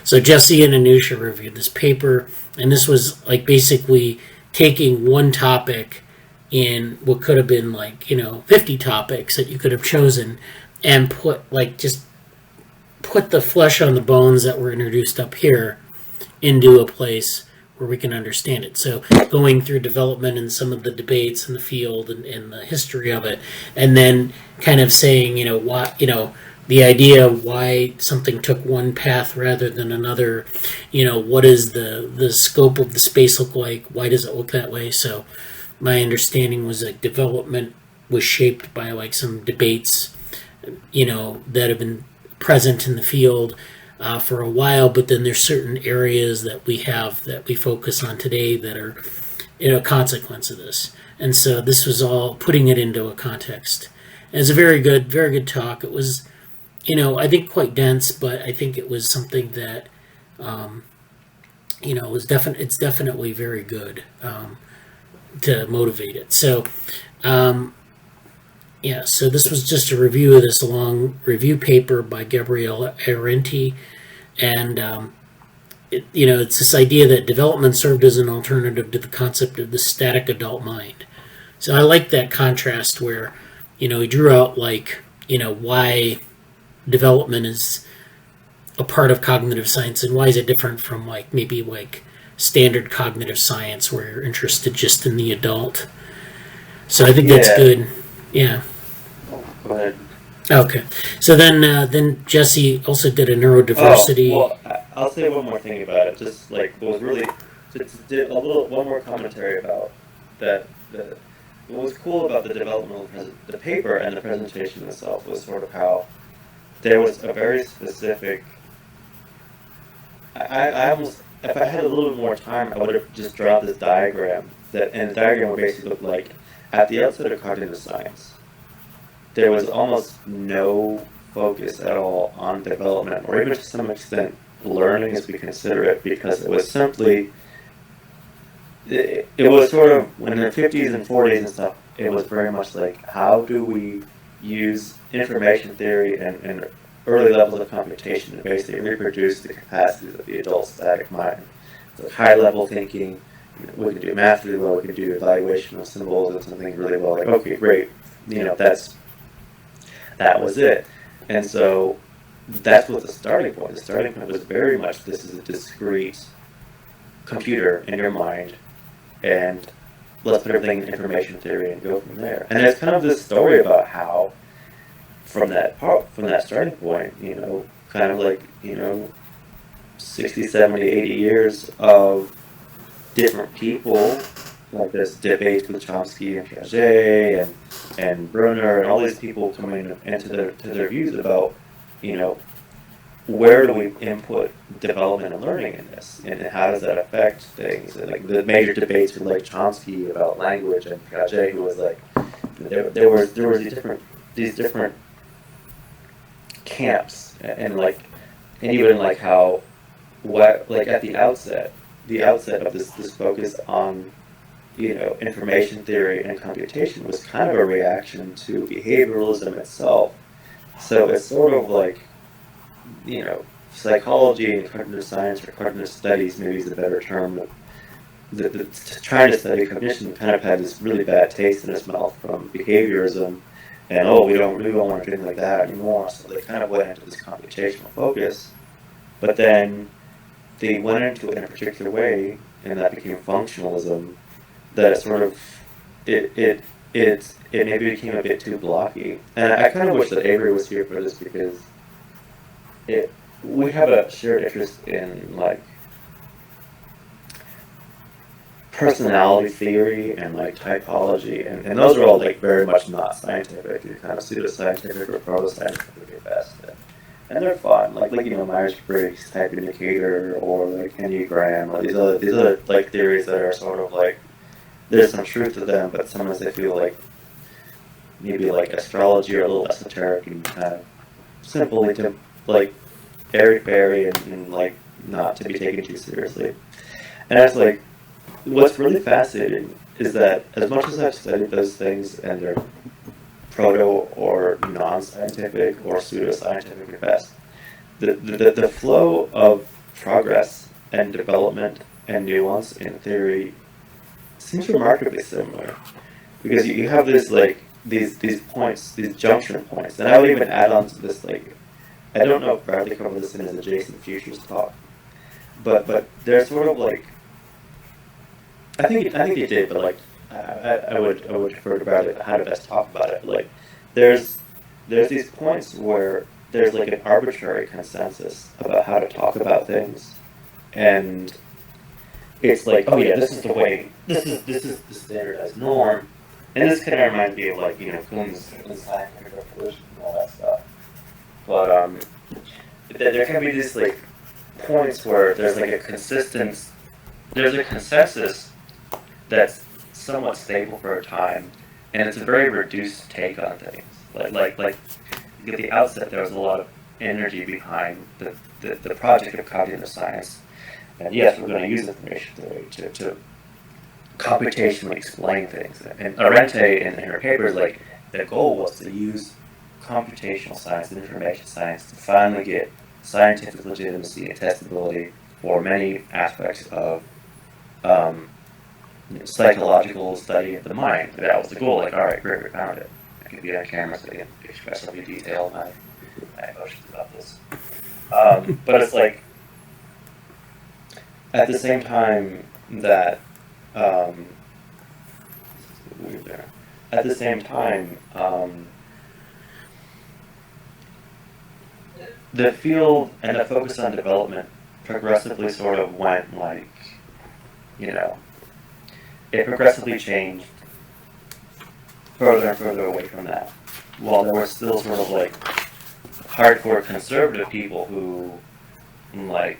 So Jesse and Anusha reviewed this paper, and this was like basically taking one topic in what could have been like 50 topics that you could have chosen, and put the flesh on the bones that were introduced up here into a place where we can understand it. So going through development and some of the debates in the field and the history of it, and then kind of saying, why, the idea of why something took one path rather than another, what does the scope of the space look like? Why does it look that way? So my understanding was that development was shaped by like some debates, that have been present in the field for a while, but then there's certain areas that we have that we focus on today that are, a consequence of this. And so this was all putting it into a context. And it's a very good talk. It was, I think quite dense, but I think it was something that, was it's definitely very good to motivate it. So, so this was just a review of this long review paper by Gabriele Arenti, and it's this idea that development served as an alternative to the concept of the static adult mind. So I like that contrast where, he drew out why development is a part of cognitive science and why is it different from maybe standard cognitive science where you're interested just in the adult. So I think that's good. Yeah. Go ahead. Okay. So then Jesse also did a neurodiversity. I'll say one more thing about it. Just what was really just did one more commentary about that. What was cool about the developmental the paper and the presentation itself was sort of how there was a very specific. I almost, if I had a little bit more time, I would have just drawn this diagram and the diagram would basically look like at the outset of cognitive science. There was almost no focus at all on development, or even to some extent learning as we consider it, because it was simply, it was sort of, in the 50s and 40s and stuff, it was very much how do we use information theory and early levels of computation to basically reproduce the capacities of the adult static mind. So high-level thinking, we can do math really well, we can do evaluation of symbols and something really well, okay, great, that was it. And so that's what the starting point. The starting point was very much this is a discrete computer in your mind, and let's put everything in information theory and go from there. And there's kind of this story about how from that starting point, kind of 60, 70, 80 years of different people, like this debate with Chomsky and Piaget and Brunner and all these people coming into their views about, where do we input development and learning in this, and how does that affect things? And the major debates with Chomsky about language and Piaget, who was there were these different camps, and even how at the outset of this focus on information theory and computation was kind of a reaction to behavioralism itself. So it's sort of psychology and cognitive science, or cognitive studies maybe is a better term. Trying to study cognition kind of had this really bad taste in its mouth from behaviorism, and we don't want to do anything like that anymore. So they kind of went into this computational focus, but then they went into it in a particular way, and that became functionalism. That sort of it maybe became a bit too blocky, and I kind of wish that Avery was here for this, because we have a shared interest in personality theory and typology, and those are all very much not scientific. They're kind of pseudoscientific or proto-scientific at best, and they're fun. Myers-Briggs type indicator, or Enneagram, or these other theories that are sort of there's some truth to them, but sometimes they feel maybe astrology, or a little esoteric and kind of simple to airy-fairy and not to be taken too seriously. And it's what's really fascinating is that as much as I've studied those things and they're proto or non-scientific or pseudo-scientific at best, the flow of progress and development and nuance in theory seems remarkably similar, because you have this these points, these junction points, and I would even add on to this I don't know if Bradley covered this in his adjacent futures talk, but there's sort of like, I think it did, but like I would defer to Bradley how to best talk about it. But like there's these points where there's like an arbitrary consensus about how to talk about things, and it's like, oh yeah, this is the way, this is the standardized norm, and this kind of reminds me of like, you know, Kuhn's scientific revolution and all that stuff. But there can be these like points where there's like there's a consensus that's somewhat stable for a time, and it's a very reduced take on things. Like at the outset, there was a lot of energy behind the project of cognitive science. And yes, we're going to use information theory to computationally explain things. And Arente in her papers, like, the goal was to use computational science and information science to finally get scientific legitimacy and testability for many aspects of psychological study of the mind. That was the goal. Like, all right, great, we found it. I can be on camera so I can expressively detail my emotions about this. But it's like, at the same time that, the field and the focus on development progressively sort of went like, you know, it progressively changed further and further away from that. While there were still sort of like hardcore conservative people who, like,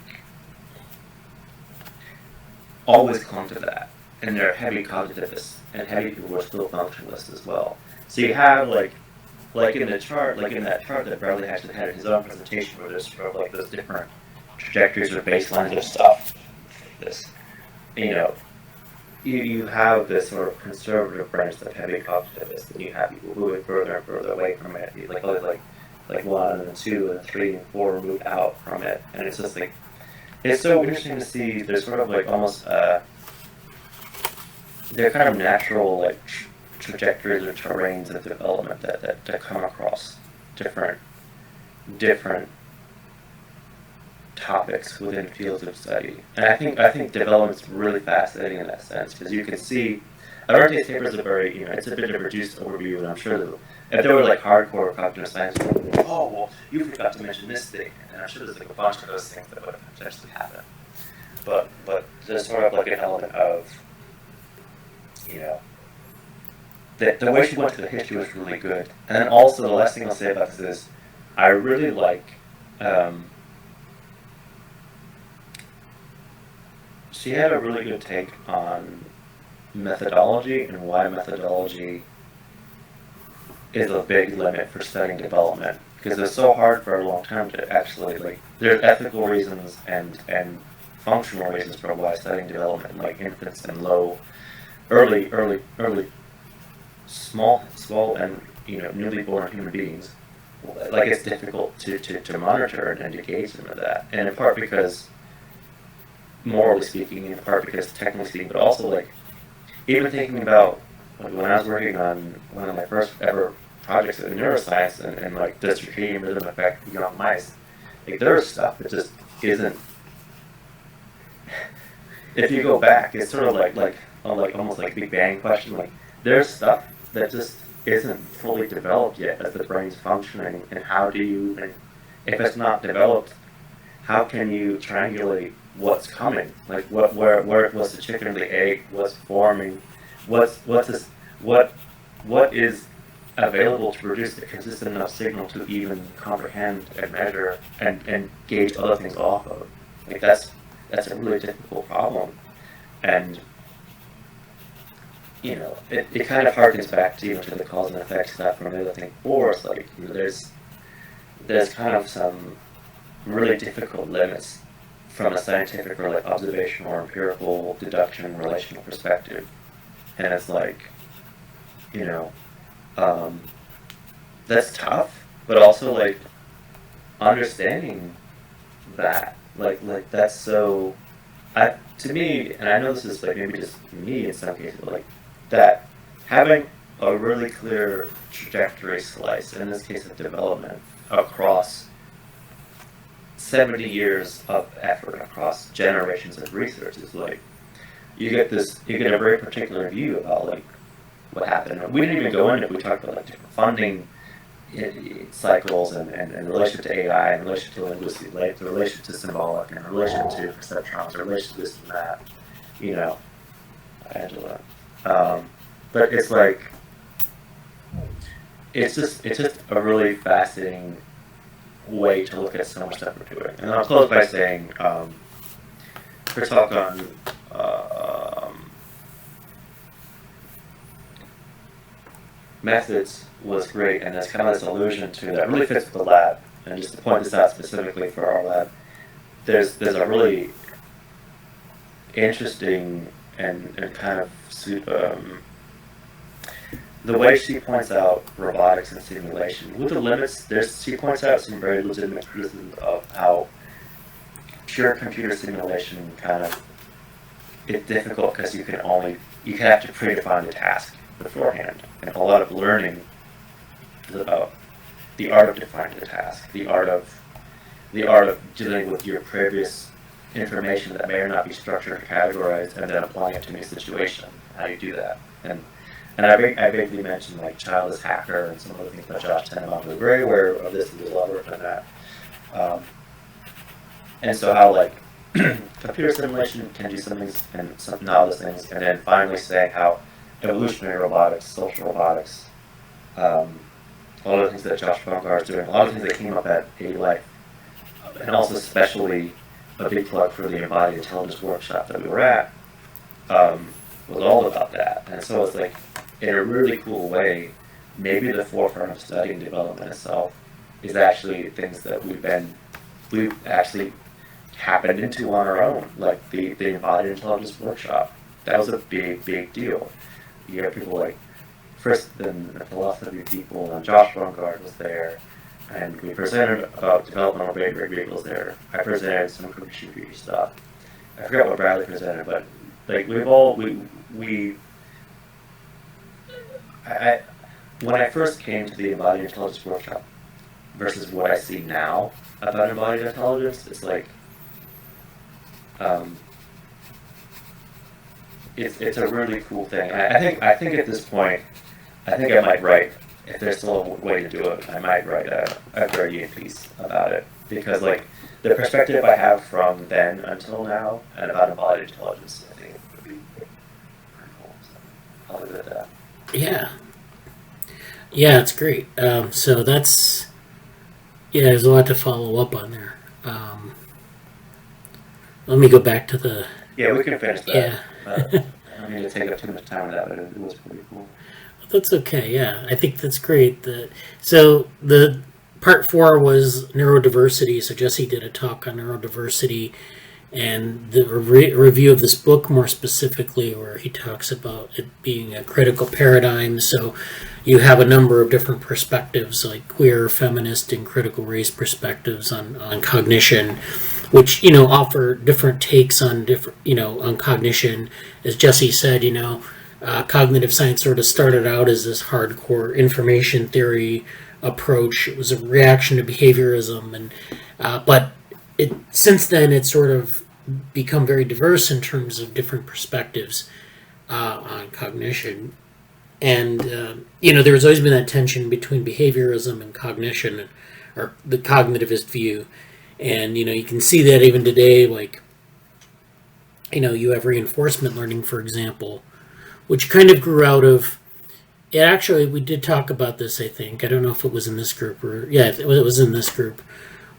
always clung to that, and they're heavy cognitivists, and heavy people were still functionalists as well. So you have like in the chart, like in that chart that Bradley actually had in his own presentation, where there's sort of like those different trajectories or baselines of stuff. This, you know, you have this sort of conservative branch of heavy cognitivists, and you have people moving further and further away from it. Like 1 and 2 and 3 and 4 moved out from it, and it's just like, it's so interesting to see. There's sort of like almost they're kind of natural like trajectories or terrains of development that come across different topics within fields of study. And I think development's really fascinating in that sense, because you can see Arente's paper is a very, you know, it's a bit of a reduced overview, and I'm sure that if there were like hardcore cognitive science, oh well, you forgot to mention this thing, and I'm sure there's like a bunch of those things that would have potentially happened. But there's sort of like an element of, you know, that the way she went to the history was really good. And then also the last thing I'll say about this is, I really like, she had a really good take on methodology and why methodology is a big limit for studying development, because it's so hard for a long time to actually, like, there's ethical reasons and functional reasons for why studying development, like infants and early small and, you know, newly born human beings, like, it's difficult to monitor and engage them with that, and in part because, morally speaking, in part because technically speaking, but also like, even thinking about, like, when I was working on one of my first ever projects in neuroscience and like the circadian rhythm effect beyond mice, like, there's stuff that just isn't. If you go back, it's sort of like almost like Big Bang question. Like, there's stuff that just isn't fully developed yet as the brain's functioning, and how do you, and if it's not developed, how can you triangulate what's coming? Like, where was the chicken or the egg? What's forming? What is available to produce a consistent enough signal to even comprehend and measure and gauge other things off of? Like, that's a really difficult problem, and, you know, it kind of harkens back to, to the cause and effect stuff from the other thing before. It's like, you know, there's kind of some really difficult limits from a scientific or like observational or empirical deduction relational perspective, and it's like, you know, that's tough, but also like understanding that, like that's so, to me, and I know this is like maybe just me in some cases, but like that having a really clear trajectory slice, in this case of development, across 70 years of effort across generations of research. It's like you get a very particular view about like what happened. We didn't even go into it. We talked about like different funding cycles and relation to AI, and relation to linguistic, like the relation to symbolic, and relation to perceptrons, relation to this and that, you know, Angela. But it's like, it's just a really fascinating way to look at so much stuff we're doing. And I'll close by saying, her talk on methods was great, and there's kind of this allusion to that really fits with the lab. And just to point this out specifically for our lab, there's a really interesting and kind of the way she points out robotics and simulation with the limits. She points out some very legitimate criticisms of how pure computer simulation kind of it's difficult because you have to predefine the task beforehand, and a lot of learning is about the art of defining the task, the art of dealing with your previous information that may or not be structured or categorized, and then applying it to a new situation. How do you do that? And I vaguely mentioned like childless hacker and some other things by Josh Tenenbaum. We're very aware of this, and there's a lot of work on that. And so how like computer simulation can do some things and some novelist things, and then finally saying how evolutionary robotics, social robotics, a lot of things that Josh Bongard is doing, a lot of things that came up at A-Life, and also especially a big plug for the Embodied Intelligence workshop that we were at, was all about that. And so it's like, in a really cool way, maybe the forefront of studying development itself is actually things that we've actually happened into on our own, like the Embodied Intelligence workshop. That was a big deal. You have people like the philosophy people, and Josh Bongard was there, and we presented about developmental vehicles there. I presented some Cognition Futures stuff. I forgot what Bradley presented, but like when I first came to the Embodied Intelligence workshop versus what I see now about embodied intelligence, it's like it's a really cool thing. I think at this point, I think I might write, if there's still a way to do it, I might write a very piece about it, because like the perspective I have from then until now and about embodied intelligence, I think would be pretty cool. So I'll leave it at that. Yeah, it's great. So that's there's a lot to follow up on there. Let me go back to the. Yeah, we can finish that. Yeah. I don't need to take up too much time with that, but it was pretty cool. That's okay. Yeah, I think that's great. So the part 4 was neurodiversity. So Jesse did a talk on neurodiversity and the review of this book more specifically, where he talks about it being a critical paradigm. So you have a number of different perspectives, like queer, feminist, and critical race perspectives on cognition, which offer different takes on on cognition. As Jesse said, cognitive science sort of started out as this hardcore information theory approach. It was a reaction to behaviorism, and but since then it's sort of become very diverse in terms of different perspectives on cognition. And there's always been that tension between behaviorism and cognition, or the cognitivist view. And you can see that even today, like you have reinforcement learning, for example, which kind of grew out of it. Actually, we did talk about this, I think. I don't know if it was in this group or it was in this group,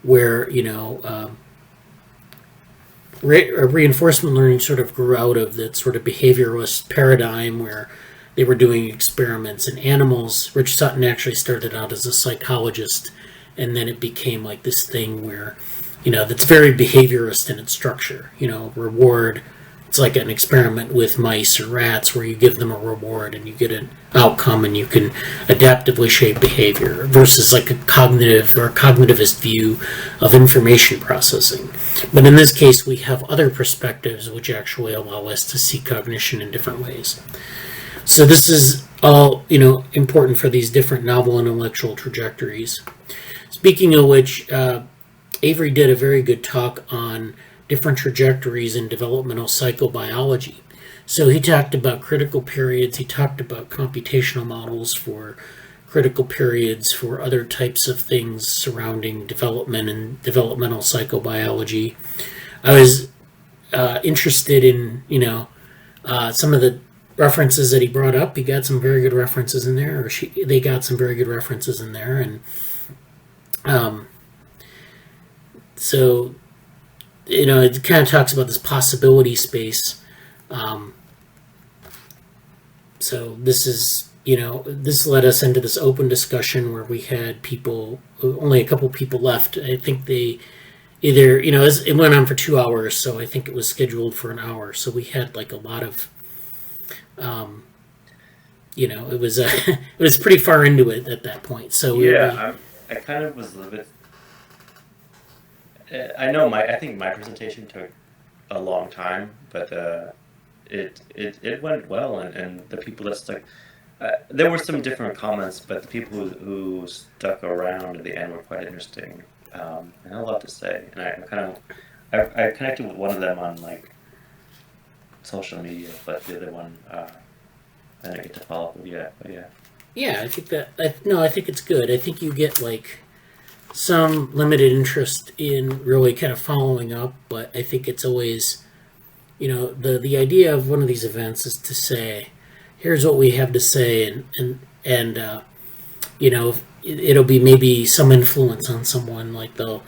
where reinforcement learning sort of grew out of that sort of behavioralist paradigm where they were doing experiments in animals. Rich Sutton actually started out as a psychologist, and then it became like this thing where, that's very behaviorist in its structure. Reward. It's like an experiment with mice or rats where you give them a reward and you get an outcome and you can adaptively shape behavior, versus like a cognitive or a cognitivist view of information processing. But in this case, we have other perspectives which actually allow us to see cognition in different ways. So this is all, important for these different novel intellectual trajectories. Speaking of which, Avery did a very good talk on different trajectories in developmental psychobiology. So he talked about critical periods, he talked about computational models for critical periods, for other types of things surrounding development and developmental psychobiology. I was interested in, some of the references that he brought up. He got some very good references in there, or they got some very good references in there, and so, it kind of talks about this possibility space. So this is, this led us into this open discussion where we had people, only a couple people left. I think they either, it went on for 2 hours, so I think it was scheduled for an hour. So we had like a lot of, it was it was pretty far into it at that point. So I kind of was a little bit. I think my presentation took a long time, but it went well, and the people that stuck. There were some different comments, but the people who stuck around at the end were quite interesting. And I had a lot to say, and I connected with one of them on like social media, but the other one I didn't get to follow up with yet. But yeah. Yeah, I think I think it's good. I think you get like some limited interest in really kind of following up, but I think it's always, the idea of one of these events is to say, here's what we have to say, and it'll be maybe some influence on someone, like they'll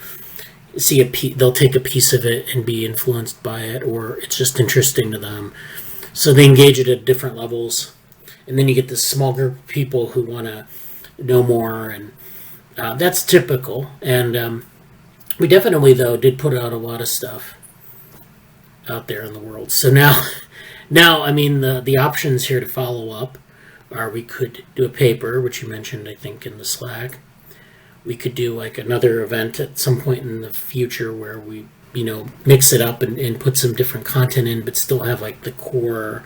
take a piece of it and be influenced by it, or it's just interesting to them, so they engage it at different levels, and then you get this small group of people who want to know more, and that's typical. And we definitely, though, did put out a lot of stuff out there in the world. So now I mean, the options here to follow up are, we could do a paper, which you mentioned, I think, in the Slack. We could do like another event at some point in the future where we, mix it up and put some different content in, but still have like the core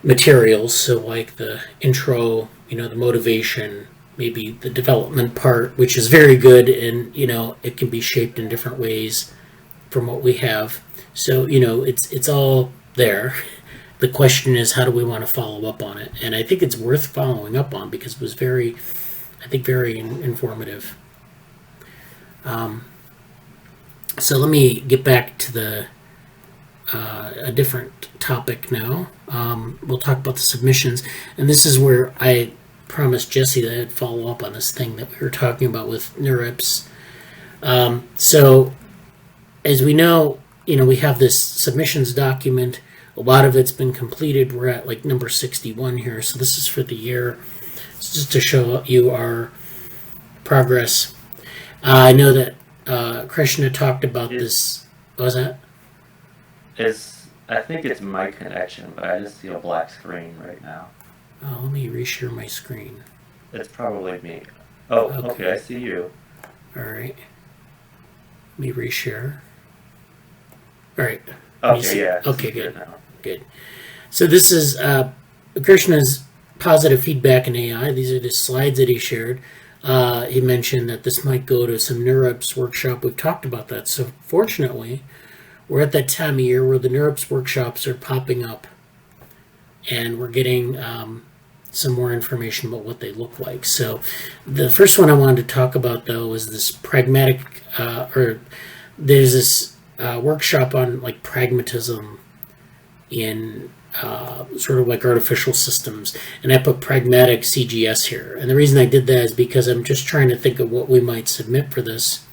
materials. So like the intro, the motivation, maybe the development part, which is very good, and it can be shaped in different ways from what we have. So it's all there. The question is, how do we want to follow up on it? And I think it's worth following up on because it was very informative. So let me get back to a different topic now. We'll talk about the submissions, and this is where I promised Jesse that I'd follow up on this thing that we were talking about with NeuroSim. So as we know, we have this submissions document. A lot of it's been completed. We're at like number 61 here. So this is for the year. It's just to show you our progress. I know that Krishna talked about this. What was that? I think it's my connection, but I just see a black screen right now. Oh, let me reshare my screen. It's probably me. Oh, okay, I see you. All right. Let me reshare. All right. Okay, yeah. Okay, good. Good. So this is Krishna's positive feedback in AI. These are the slides that he shared. He mentioned that this might go to some NeuroSim workshop. We've talked about that. So fortunately, we're at that time of year where the NeuroSim workshops are popping up, and we're getting some more information about what they look like. So the first one I wanted to talk about, though, is this pragmatic, there's this workshop on like pragmatism in sort of like artificial systems, and I put pragmatic CGS here. And the reason I did that is because I'm just trying to think of what we might submit for this.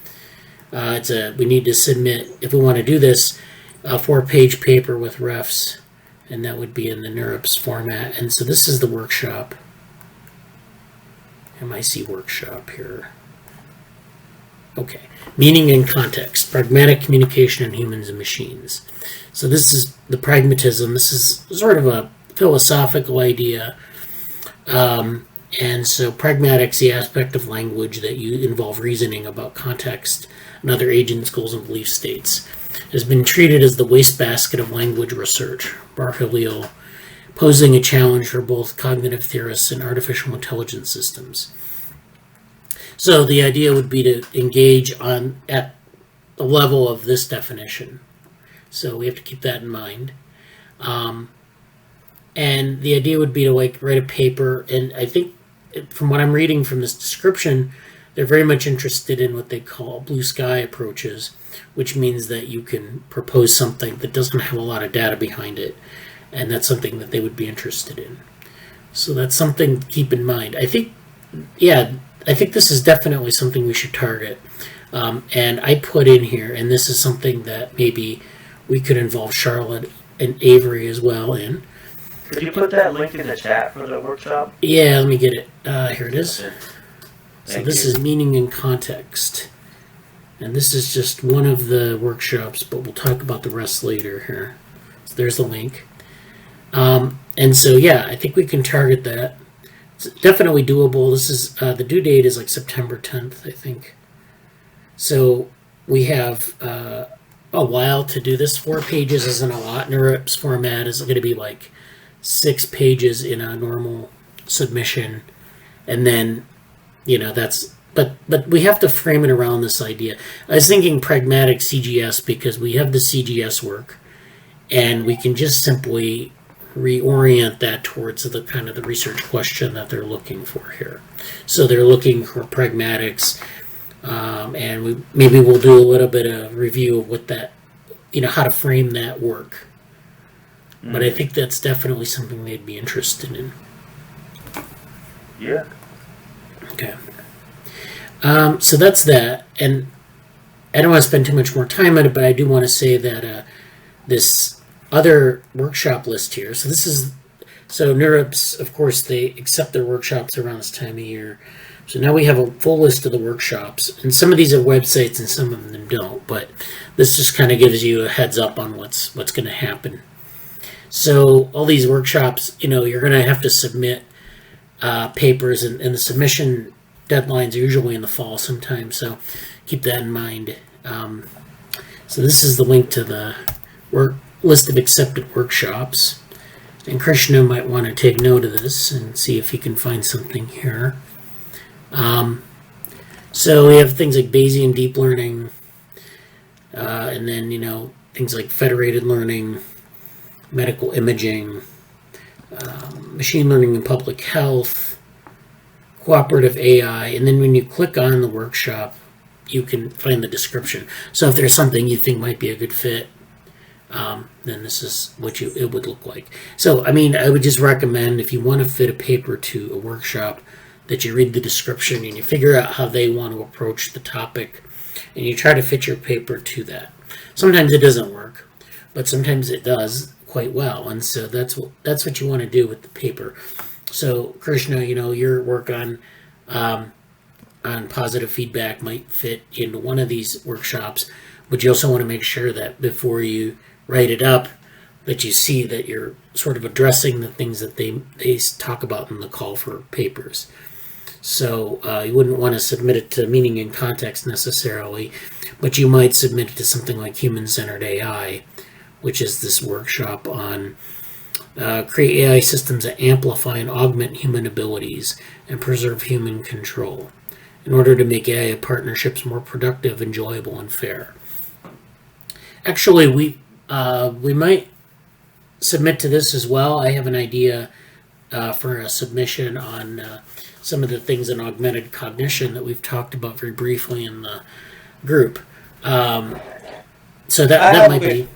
We need to submit, if we want to do this, a 4-page paper with refs, and that would be in the NeuroSim format. And so this is the workshop. MIC workshop here. Okay. Meaning and context. Pragmatic communication in humans and machines. So this is the pragmatism. This is sort of a philosophical idea. And so pragmatic's the aspect of language that you involve reasoning about context and other agents, goals, and belief states. It has been treated as the wastebasket of language research, Bar-Hillel, posing a challenge for both cognitive theorists and artificial intelligence systems. So the idea would be to engage at the level of this definition. So we have to keep that in mind. And the idea would be to like write a paper, and I think from what I'm reading from this description, they're very much interested in what they call blue sky approaches, which means that you can propose something that doesn't have a lot of data behind it, and that's something that they would be interested in. So that's something to keep in mind. I think this is definitely something we should target. And I put in here, and this is something that maybe we could involve Charlotte and Avery as well in. Could you put that link in the chat for the workshop? Yeah, let me get it. Here it is. So Thank this you. is meaning in context. And this is just one of the workshops, but we'll talk about the rest later here. So there's the link. And so, yeah, I think we can target that. It's definitely doable. This is the due date is like September 10th, I think. So we have a while to do this. 4 pages isn't a lot. NeuroSim's format is going to be like 6 pages in a normal submission, and then that's but we have to frame it around this idea. I was thinking pragmatic CGS because we have the CGS work, and we can just simply reorient that towards the kind of the research question that they're looking for here. So they're looking for pragmatics, and maybe we'll do a little bit of review of what that, how to frame that work. But I think that's definitely something they'd be interested in. Yeah. Okay. So that's that. And I don't want to spend too much more time on it, but I do want to say that this other workshop list here, so NeuroSim, of course, they accept their workshops around this time of year. So now we have a full list of the workshops, and some of these are websites and some of them don't, but this just kind of gives you a heads up on what's going to happen. So all these workshops, you're going to have to submit papers, and the submission deadlines are usually in the fall sometime, so keep that in mind. So this is the link to the list of accepted workshops, and Krishna might want to take note of this and see if he can find something here. So we have things like Bayesian deep learning, and then things like federated learning, medical imaging, machine learning in public health, cooperative AI, and then when you click on the workshop, you can find the description. So if there's something you think might be a good fit, then this is what it would look like. So, I would just recommend if you want to fit a paper to a workshop, that you read the description and you figure out how they want to approach the topic, and you try to fit your paper to that. Sometimes it doesn't work, but sometimes it does quite well, and so that's what you want to do with the paper. So Krishna, your work on positive feedback might fit into one of these workshops, but you also want to make sure that before you write it up, that you see that you're sort of addressing the things that they talk about in the call for papers. So you wouldn't want to submit it to meaning in context necessarily, but you might submit it to something like human-centered AI, which is this workshop on create AI systems that amplify and augment human abilities and preserve human control in order to make AI partnerships more productive, enjoyable, and fair. Actually, we might submit to this as well. I have an idea for a submission on some of the things in augmented cognition that we've talked about very briefly in the group. So that might be.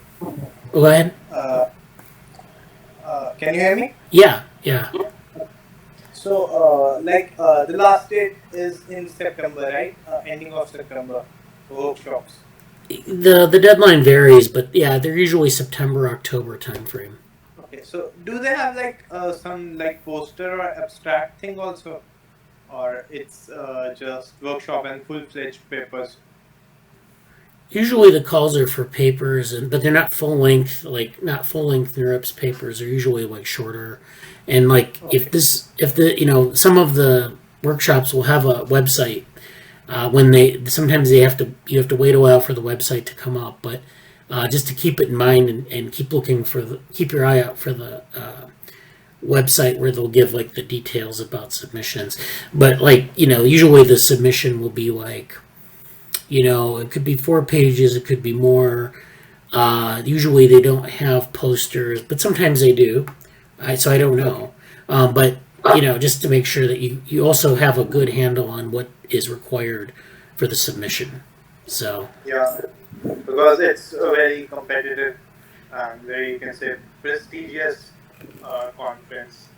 Go ahead. Can you hear me? Yeah. So, the last date is in September, right? Ending of September for workshops. The deadline varies, but yeah, they're usually September, October timeframe. Okay, so do they have some poster or abstract thing also, or it's just workshop and full-fledged papers? Usually the calls are for papers, but they're not full length. Not full length NeuroSim papers. They're usually shorter, and some of the workshops will have a website. Sometimes you have to wait a while for the website to come up, but just to keep it in mind and keep your eye out for the website where they'll give like the details about submissions. But like, usually the submission will be like, it could be 4 pages, it could be more. Usually they don't have posters, but sometimes they do. So I don't know. But, just to make sure that you also have a good handle on what is required for the submission. So. Yeah, because it's a very competitive and very, you can say, prestigious conference.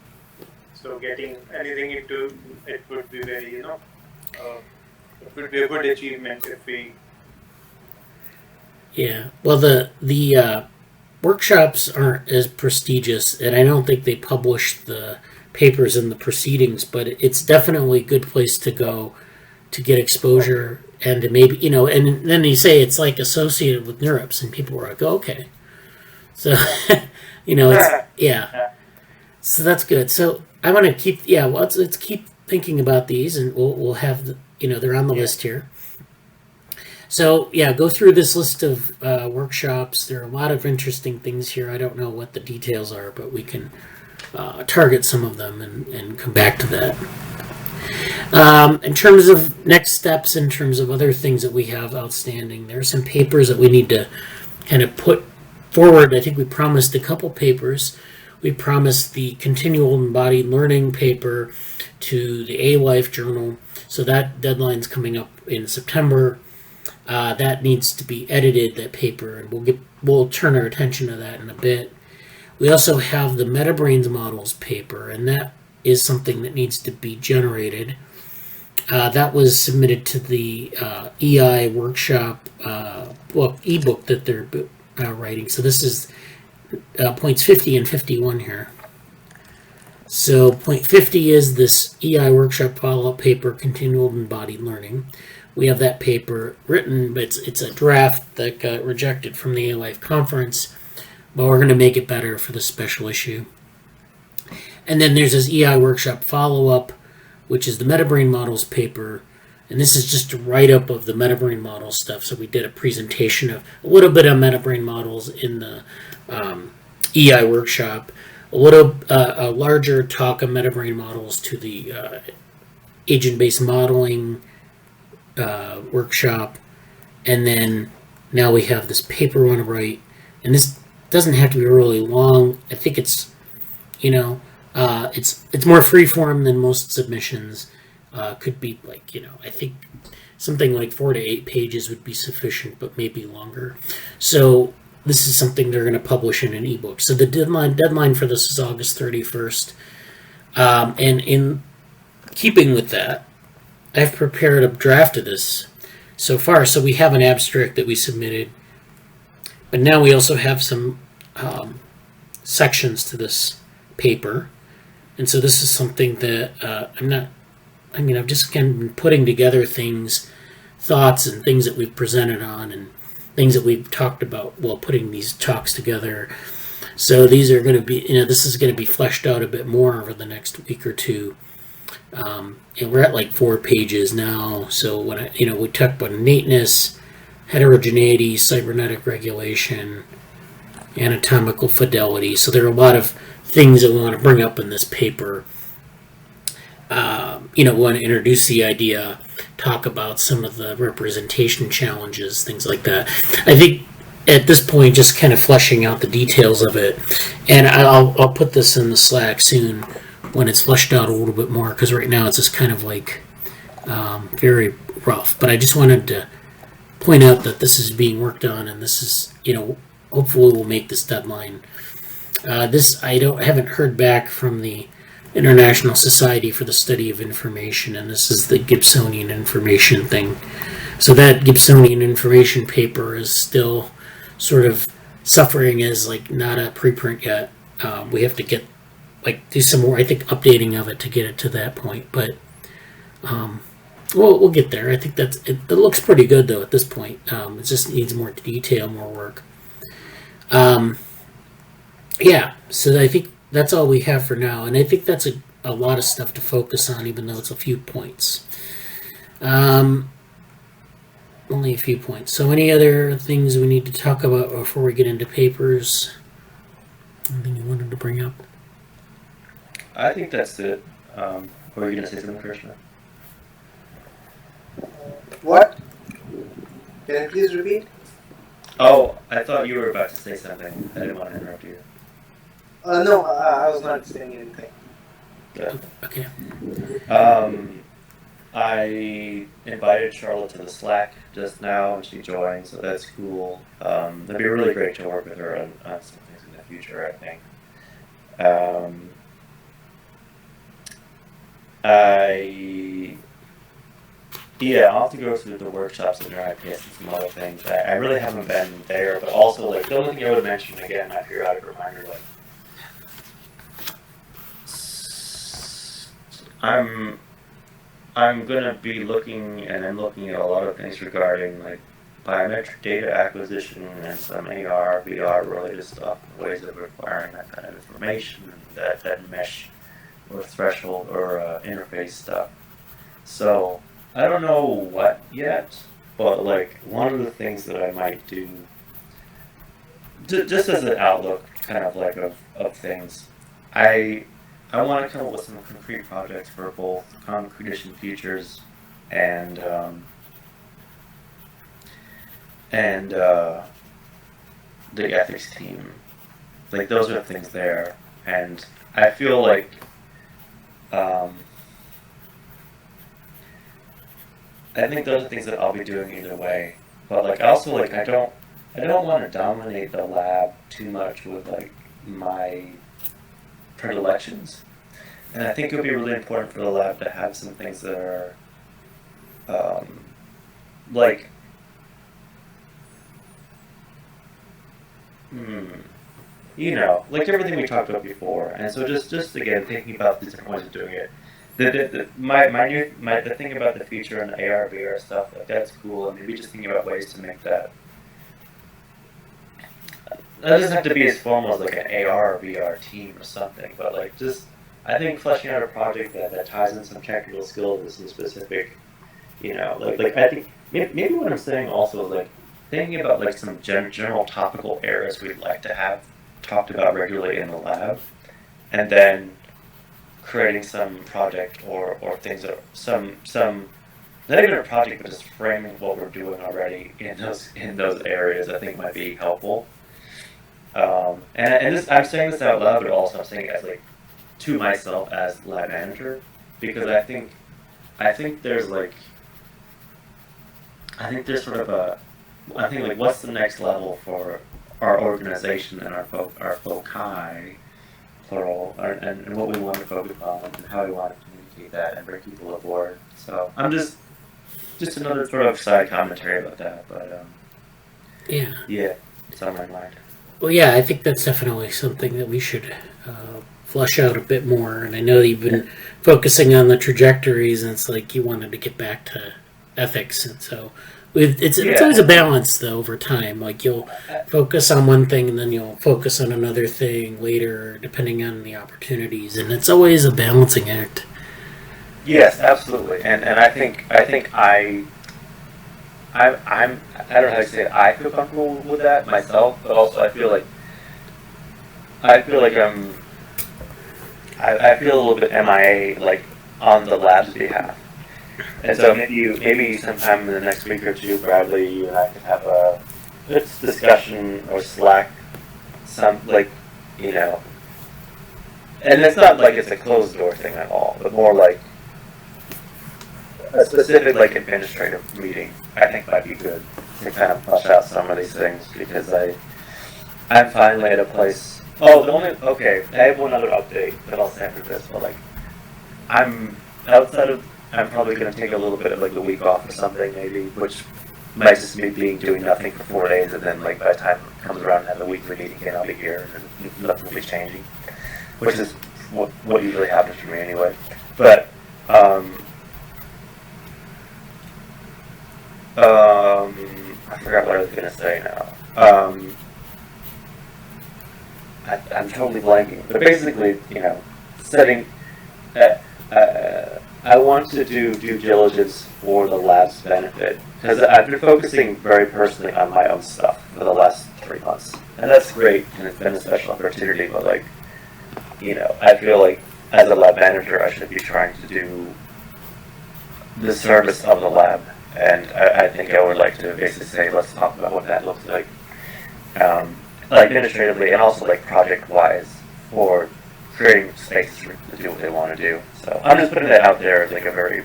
So getting anything into it would be very, it would be a good achievement if we. Yeah, well, the workshops aren't as prestigious, and I don't think they publish the papers in the proceedings, but it's definitely a good place to go to get exposure and to maybe, and then you say it's like associated with NeuroSim, and people are like, oh, okay. So, it's, yeah. So that's good. So I want to keep, let's keep thinking about these, and we'll have, they're on the list here. So, go through this list of workshops. There are a lot of interesting things here. I don't know what the details are, but we can target some of them and come back to that. In terms of next steps, in terms of other things that we have outstanding, there are some papers that we need to kind of put forward. I think we promised a couple papers. We promised the continual embodied learning paper to the A-Life journal. So that deadline's coming up in September. That needs to be edited, that paper, and we'll turn our attention to that in a bit. We also have the MetaBrains models paper, and that is something that needs to be generated. That was submitted to the EI workshop ebook that they're writing. So this is points 50 and 51 here. So point 50 is this EI workshop follow-up paper, Continual Embodied Learning. We have that paper written, but it's a draft that got rejected from the A-Life conference, but we're going to make it better for the special issue. And then there's this EI workshop follow-up, which is the MetaBrain models paper, and this is just a write-up of the MetaBrain models stuff. So we did a presentation of a little bit of MetaBrain models in the EI workshop, a larger talk of MetaBrain models to the agent-based modeling workshop, and then now we have this paper on the right, and this doesn't have to be really long. I think it's it's more free-form than most submissions. Could be like, I think something like 4 to 8 pages would be sufficient, but maybe longer. So this is something they're going to publish in an ebook. So the deadline for this is August 31st. And in keeping with that, I've prepared a draft of this so far. So we have an abstract that we submitted, but now we also have some sections to this paper. And so this is something that I've just kind of been putting together thoughts and things that we've presented on and things that we've talked about while putting these talks together. So these are going to be, this is going to be fleshed out a bit more over the next week or two. And we're at like 4 pages now. So when we talk about innateness, heterogeneity, cybernetic regulation, anatomical fidelity. So there are a lot of things that we want to bring up in this paper. We want to introduce the idea, talk about some of the representation challenges, things like that. I think at this point, just kind of fleshing out the details of it, and I'll put this in the Slack soon when it's fleshed out a little bit more, because right now it's just kind of like very rough. But I just wanted to point out that this is being worked on, and this is, hopefully we'll make this deadline. I haven't heard back from the International Society for the Study of Information, and this is the Gibsonian information thing. So that Gibsonian information paper is still sort of suffering as like not a preprint yet. We have to get do some more, I think, updating of it to get it to that point. But we'll get there. I think it looks pretty good though at this point. It just needs more detail, more work. So I think that's all we have for now, and I think that's a lot of stuff to focus on, even though it's a few points. Only a few points. So any other things we need to talk about before we get into papers? Anything you wanted to bring up? I think that's it. Were you going to say something, Krishna? What? Can you please repeat? Oh, I thought you were about to say something. I didn't want to interrupt you. No, I was not saying anything. Yeah. Okay. I invited Charlotte to the Slack just now, and she joined, so that's cool. It'd be really great to work with her on some things in the future, I think. I'll have to go through the workshops at NeuroIPS and some other things. I really haven't been there, but also, like, the only thing I would mention, again, my periodic reminder, like, I'm gonna be looking, and I'm looking at a lot of things regarding, like, biometric data acquisition and some AR, VR related stuff, ways of acquiring that kind of information, and that mesh or threshold or interface stuff. So I don't know what yet, but like one of the things that I might do, just as an outlook, kind of like of things, I want to come up with some concrete projects for both Cognition Futures and the ethics team. Like those are things there, and I feel like I think those are things that I'll be doing either way. But like also like I don't want to dominate the lab too much with like my predilections. And I think it would be really important for the lab to have some things that are like you know, like everything we talked about before. And so just again thinking about these different ways of doing it. The thing about the future and the AR VR stuff, like that's cool, and maybe just thinking about ways to make that. That doesn't have to be as formal as like an AR or VR team or something, but like just I think fleshing out a project that ties in some technical skills and some specific, you know, like I think maybe what I'm saying also is like thinking about like some general topical areas we'd like to have talked about regularly in the lab, and then creating some project or things that are some not even a project but just framing what we're doing already in those areas I think might be helpful. And this, I'm saying this out loud, but also I'm saying it as like to myself as lab manager, because I think there's like sort of a like what's the next level for our organization and our foci plural, and what we want to focus on and how we want to communicate that and bring people aboard. So I'm just another sort of side commentary about that, but yeah, it's on my mind. Well, yeah, I think that's definitely something that we should flush out a bit more. And I know that you've been focusing on the trajectories, and it's like you wanted to get back to ethics, and so it's always a balance though over time. Like you'll focus on one thing, and then you'll focus on another thing later, depending on the opportunities, and it's always a balancing act. Yes, absolutely, and I think I don't know how to say it. I feel comfortable with that myself, but also I feel like I feel a little bit MIA, like on the lab's behalf. And so maybe sometime in the next week or two, Bradley, you and I can have a discussion or Slack, some like, you know, and it's not like it's a closed door thing at all, but more like a specific like administrative meeting. I think might be good to kind of flush out some of these things, because I'm finally at a place. I have one other update that I'll say after this, but like I'm probably going to take a little bit of like a week off or something maybe, which might just be doing nothing for 4 days, and then like by the time it comes around and have a weekly meeting again, I'll be here and nothing will be changing, which is what usually happens for me anyway. But I forgot what I was going to say now. I'm totally blanking. But basically, you know, setting. I want to do due diligence for the lab's benefit, because I've been focusing very personally on my own stuff for the last 3 months, and that's great, and it's been a special opportunity. But like, you know, I feel like as a lab manager, I should be trying to do the service of the lab. And I think I would like to basically say, let's talk about what that looks like, administratively and also like project-wise for creating spaces to do what they want to do. So I'm just putting that out there as like a very,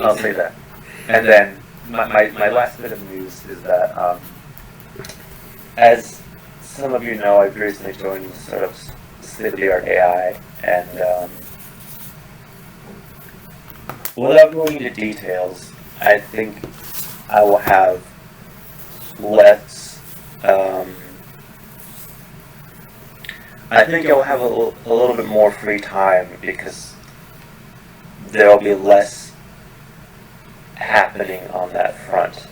I'll say that. And then my last bit of news is that, as some of you know, I've recently joined sort of state-of-the-art AI, and without going into details, I think I will have less. I think I'll have a little bit more free time because there will be less happening on that front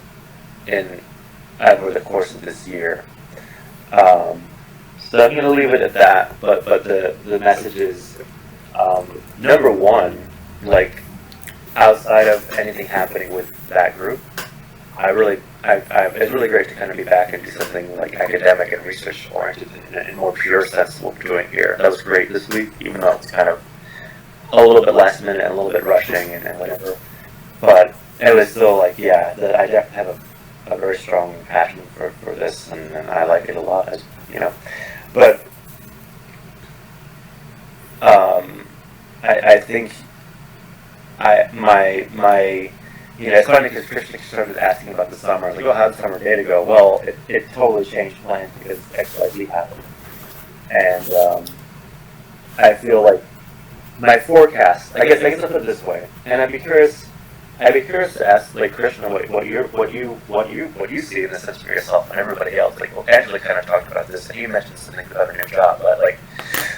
over the course of this year. So I'm going to leave it at that. But the message is, number one, like, outside of anything happening with that group, it's really great to kind of be back and do something like academic and research oriented in more pure sense of what we're doing here. That was great this week, even though it's kind of a little bit last minute and a little bit rushing and whatever. But it was still like, I definitely have a very strong passion for this, and I like it a lot, But I think it's funny because Krishna started asking about the summer. I was like, oh, how'd the summer day go? Well, it totally changed plans because XYZ happened. And I feel like my forecast, I guess I'll put it this way, and I'd be curious to ask, like, Krishna, what you see in the sense for yourself and everybody else. Like, well, Angela kind of talked about this, and you mentioned something about her new job, but like,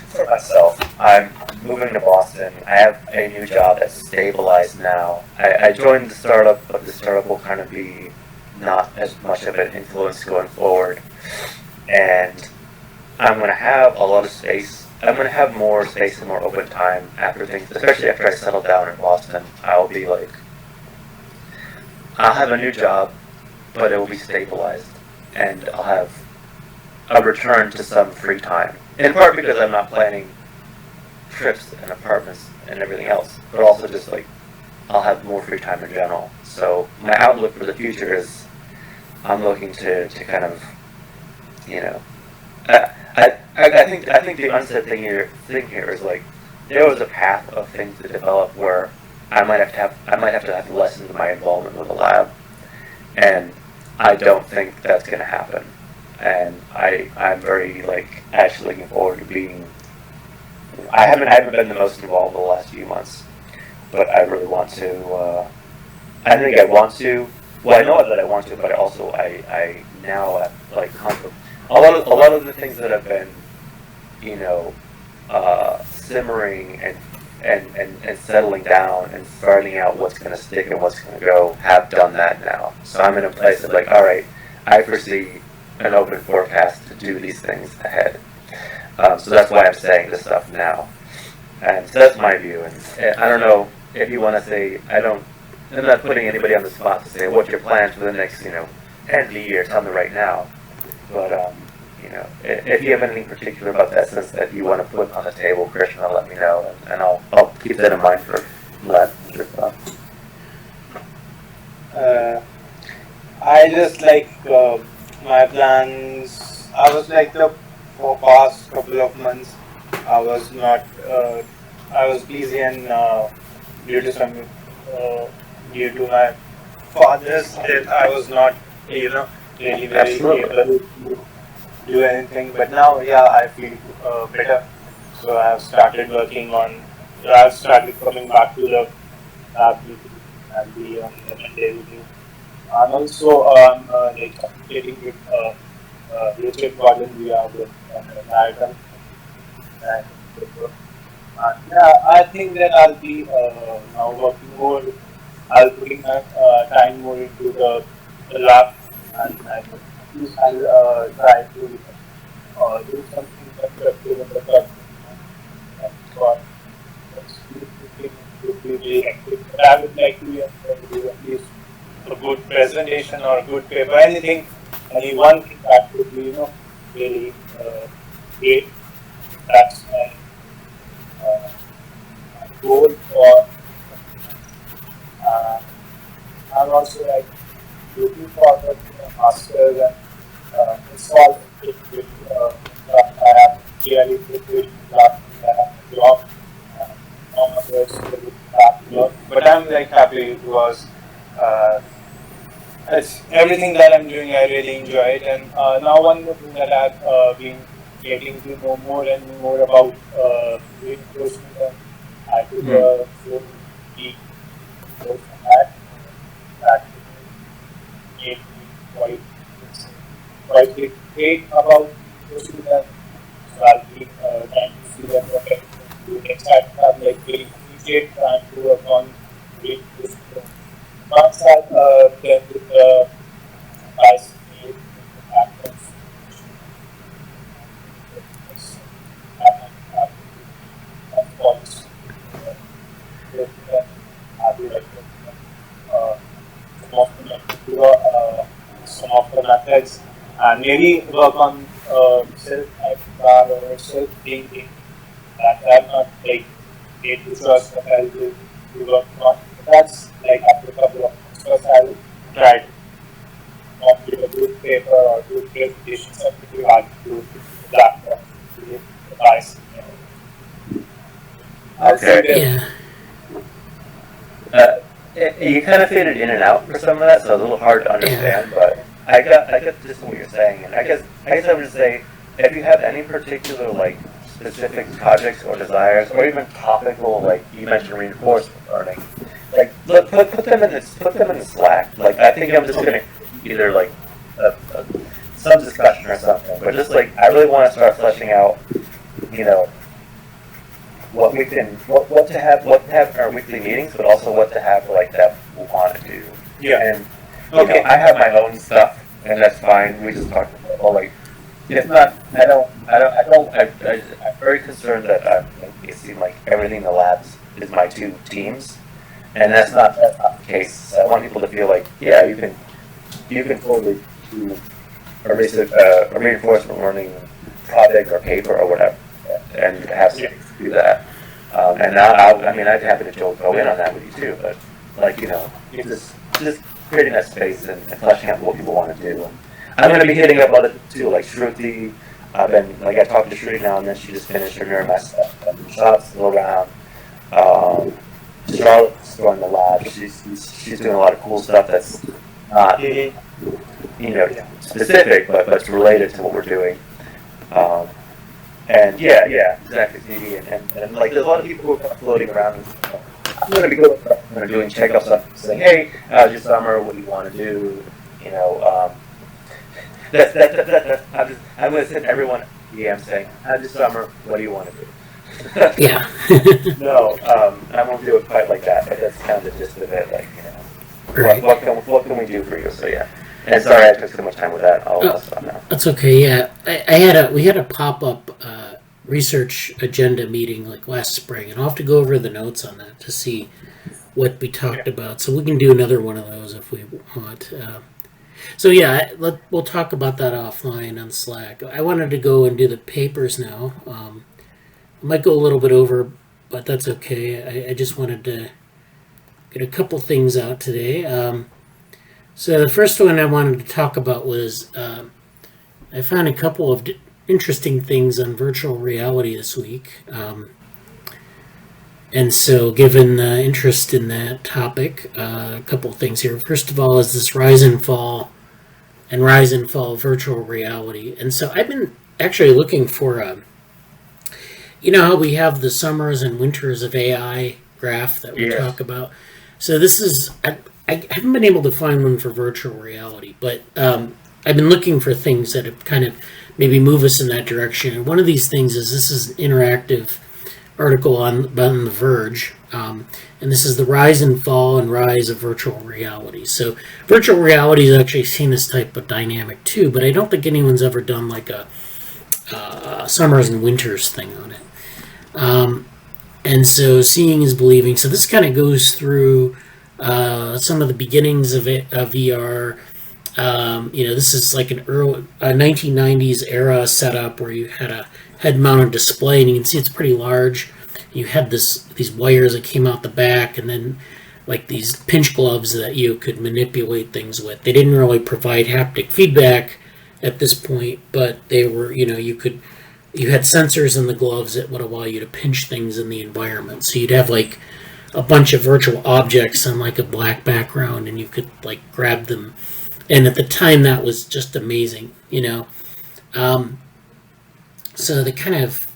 for myself, I'm moving to Boston. I have a new job that's stabilized now. I joined the startup, but the startup will kind of be not as much of an influence going forward. And I'm going to have a lot of space. I'm going to have more space and more open time after things, especially after I settle down in Boston. I'll have a new job, but it will be stabilized, and I'll have a return to some free time. In part because I'm not planning trips and apartments and everything else, but also just like I'll have more free time in general. So my outlook for the future is I'm looking to kind of, I think the unsaid thing here is like there was a path of things to develop where I might have to have lessen my involvement with the lab, and I don't think that's going to happen. And I'm very actually looking forward to being. I haven't been the most involved in the last few months, but I really want to. I think I want to. Well, I know that I want to, but I now a lot of the things that have been, simmering and settling down and finding out what's going to stick and what's going to go, have done that now. So I'm in a place of all right, I foresee an open forecast to do these things ahead. So that's why I'm saying this stuff now. And so that's my view. And I don't know if you want to say, I'm not putting anybody on the spot to say what's your plans for the next, end of the year. Tell me right now. But if you have anything particular about that sense that you want to put on the table, Krishna, let me know, and I'll keep that in mind for last stuff. I just my plans. I was for past couple of months, I was not. I was busy and due to my father's death, I was not really very able to do anything. But now, I feel better. So I have started working on. I have started coming back to the lab meeting and be on the Monday meeting. And also, I'm getting with Richard Gordon. We are with American. And I think that I'll be now working more. I'll putting my time more into the lab, and I'll try to do something constructive in the club. But I would like to do at least a good presentation or a good paper. Any one thing that would be really great. That's goal for. I'm also like looking forward to a master's and install it with I have clearly prepared that I have a job on others with that job. But I'm like happy because it's everything that I'm doing I really enjoy it. And now one more thing that I've been getting to know more and more about reinforcement, and I took a 4-week course on that. That made me quite great about reinforcement, and so I'll be trying to see that what I can do next time. I'm like very immediate trying to work on reinforcement. Once I've done with the ICA, some of the methods, and maybe work on self-bar or self-thinking that I'm not like made to trust what I'll do to work on. That's like after a couple of months. First, I'll try to complete a good paper or good presentation, something you have to do the platform to the device. Okay. Yeah. You kind of faded in and out for some of that, so it's a little hard to understand. But I got just what you're saying, and I guess I would say if you have any particular like specific projects or desires, or even topical, like you mentioned reinforcement learning, like put them in the Slack. Like I think I'm just gonna either like some discussion or something, but just like I really want to start fleshing out, what to have in our weekly meetings, but also what to have like that we want to do. Yeah. And okay, I have my own stuff, and that's fine. We just talked about like. If not, I'm very concerned that it seems like everything in the labs is my two teams, and that's not the case. I want people to feel like, yeah, you can totally do a reinforcement learning project or paper or whatever, and have space to do that. And now, I'd be happy to go in on that with you too, but like, just creating that space and fleshing out what people want to do. I'm going to be hitting up other too, like Shruti. I talked to Shruti now and then. She just finished her neuromess stuff. Shop's still around. Charlotte's still in the lab. She's doing a lot of cool stuff that's not, specific, but it's related to what we're doing. And yeah, exactly. And like there's a lot of people who are floating around. I'm going to be doing checkups up, saying, hey, how's your summer? What do you want to do? I'm going to send everyone I'm saying, how's your summer? What do you want to do? Yeah. No, I won't do it quite like that, but that's kind of the gist of it. Like, Right. what can we do for you? So yeah. And sorry I took so much time with that. I'll stop now. That's okay. Yeah, we had a pop-up research agenda meeting like last spring, and I'll have to go over the notes on that to see what we talked about. So we can do another one of those if we want. So yeah, we'll talk about that offline on Slack. I wanted to go and do the papers now. I might go a little bit over, but that's okay. I just wanted to get a couple things out today. So the first one I wanted to talk about was I found a couple of interesting things on virtual reality this week. And so given interest in that topic, a couple of things here. First of all is this rise and fall virtual reality. And so I've been actually looking for how we have the summers and winters of AI graph that we talk about. So this is, I haven't been able to find one for virtual reality, but I've been looking for things that have kind of maybe move us in that direction. And one of these things is this is an interactive article on The Verge, and this is the rise and fall and rise of virtual reality. So virtual reality has actually seen this type of dynamic too, but I don't think anyone's ever done like a summers and winters thing on it. And so seeing is believing. So this kind of goes through some of the beginnings of VR. This is like an early 1990s era setup where you had a head-mounted display, and you can see it's pretty large. You had these wires that came out the back, and then like these pinch gloves that you could manipulate things with. They didn't really provide haptic feedback at this point, but they were, you had sensors in the gloves that would allow you to pinch things in the environment. So you'd have like a bunch of virtual objects on like a black background, and you could like grab them. And at the time, that was just amazing, So they kind of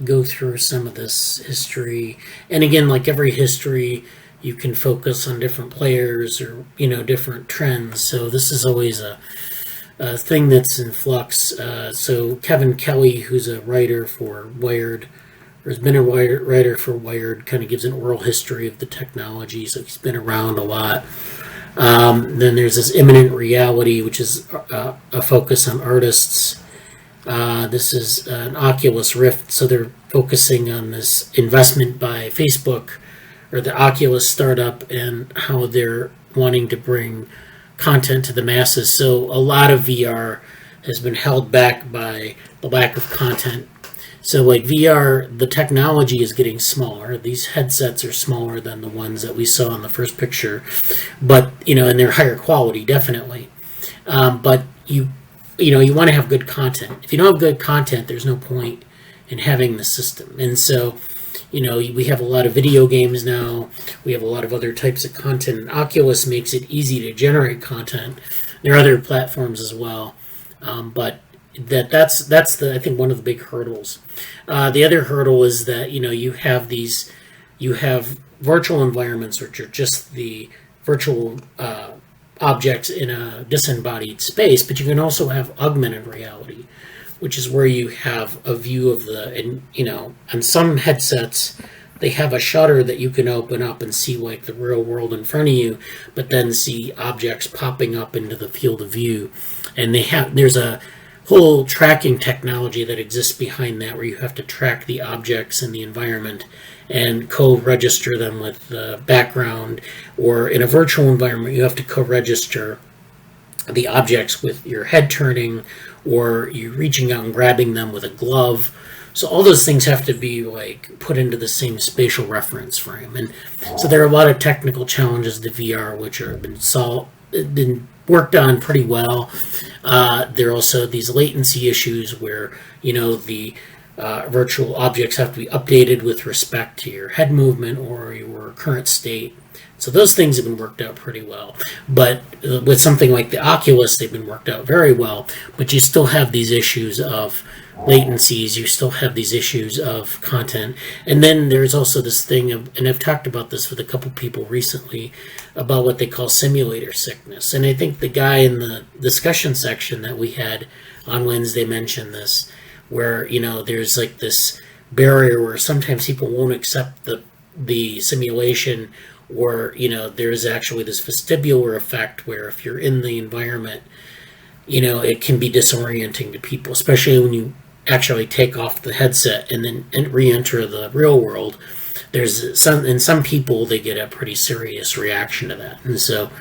go through some of this history. And again, like every history, you can focus on different players or, different trends. So this is always a thing that's in flux. So Kevin Kelly, who's a writer for Wired, or has been a writer for Wired, kind of gives an oral history of the technology. So he's been around a lot. Then there's this imminent reality, which is a focus on artists. This is an Oculus Rift, so they're focusing on this investment by Facebook, or the Oculus startup, and how they're wanting to bring content to the masses. So a lot of VR has been held back by the lack of content. So like VR, the technology is getting smaller. These headsets are smaller than the ones that we saw in the first picture, but and they're higher quality, definitely. But you want to have good content. If you don't have good content, there's no point in having the system. And so, we have a lot of video games now. We have a lot of other types of content. And Oculus makes it easy to generate content. There are other platforms as well, but that's I think one of the big hurdles. The other hurdle is that you have virtual environments, which are just the virtual objects in a disembodied space, but you can also have augmented reality, which is where you have a view of on some headsets, they have a shutter that you can open up and see like the real world in front of you, but then see objects popping up into the field of view. And there's a whole tracking technology that exists behind that, where you have to track the objects in the environment and co-register them with the background, or in a virtual environment you have to co-register the objects with your head turning, or you reaching out and grabbing them with a glove. So all those things have to be like put into the same spatial reference frame. And so there are a lot of technical challenges to VR which have been worked on pretty well. There are also these latency issues where the virtual objects have to be updated with respect to your head movement or your current state. So those things have been worked out pretty well. But with something like the Oculus, they've been worked out very well. But you still have these issues of latencies. You still have these issues of content. And then there's also this thing of, and I've talked about this with a couple people recently, about what they call simulator sickness. And I think the guy in the discussion section that we had on Wednesday mentioned this, where there's like this barrier where sometimes people won't accept the simulation, or there's actually this vestibular effect where if you're in the environment, it can be disorienting to people, especially when you actually take off the headset and then re-enter the real world. There's some people, they get a pretty serious reaction to that. And so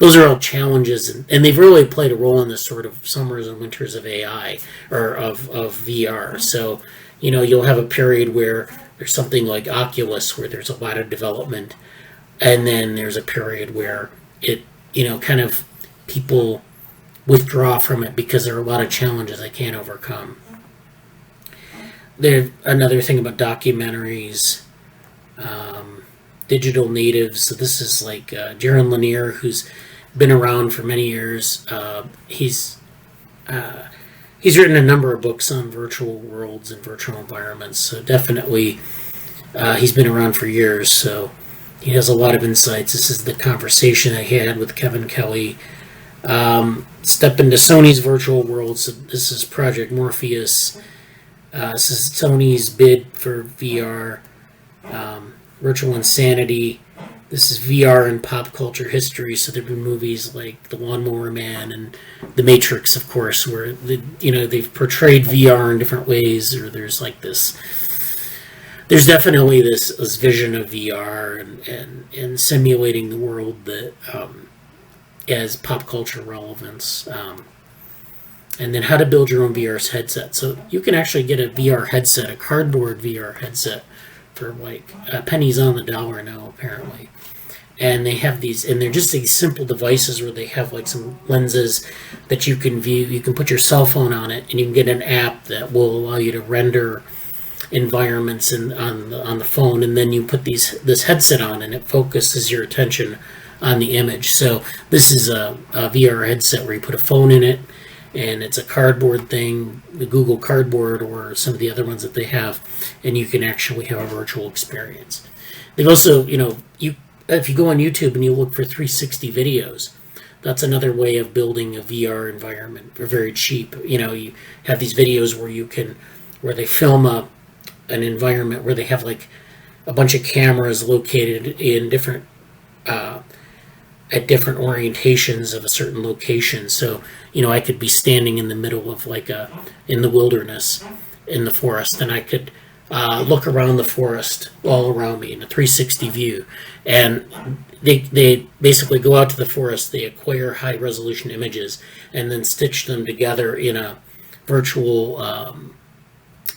those are all challenges, and they've really played a role in this sort of summers and winters of AI, or of VR. So, you'll have a period where there's something like Oculus where there's a lot of development, and then there's a period where it, kind of people withdraw from it because there are a lot of challenges they can't overcome. There's another thing about documentaries, digital natives. So this is like Jaron Lanier, who's been around for many years. He's written a number of books on virtual worlds and virtual environments. So definitely he's been around for years. So he has a lot of insights. This is the conversation I had with Kevin Kelly. Step into Sony's virtual world. So this is Project Morpheus. This is Sony's bid for VR. Virtual Insanity. This is VR and pop culture history. So there have been movies like The Lawnmower Man and The Matrix, of course, where they've portrayed VR in different ways. Or there's like this. There's definitely this vision of VR and simulating the world that as pop culture relevance. And then how to build your own VR headset. So you can actually get a VR headset, a cardboard VR headset, for like pennies on the dollar now, apparently. And they have these, and they're just these simple devices where they have like some lenses that you can view. You can put your cell phone on it, and you can get an app that will allow you to render environments on the phone, and then you put this headset on, and it focuses your attention on the image. So this is a VR headset where you put a phone in it, and it's a cardboard thing, the Google Cardboard or some of the other ones that they have, and you can actually have a virtual experience. They've also, if you go on YouTube and you look for 360 videos, that's another way of building a VR environment for very cheap. You have these videos where they film an environment where they have like a bunch of cameras located in different at different orientations of a certain location. So I could be standing in the middle of in the wilderness, in the forest, and I could look around the forest all around me in a 360 view. And they basically go out to the forest, they acquire high resolution images, and then stitch them together in a virtual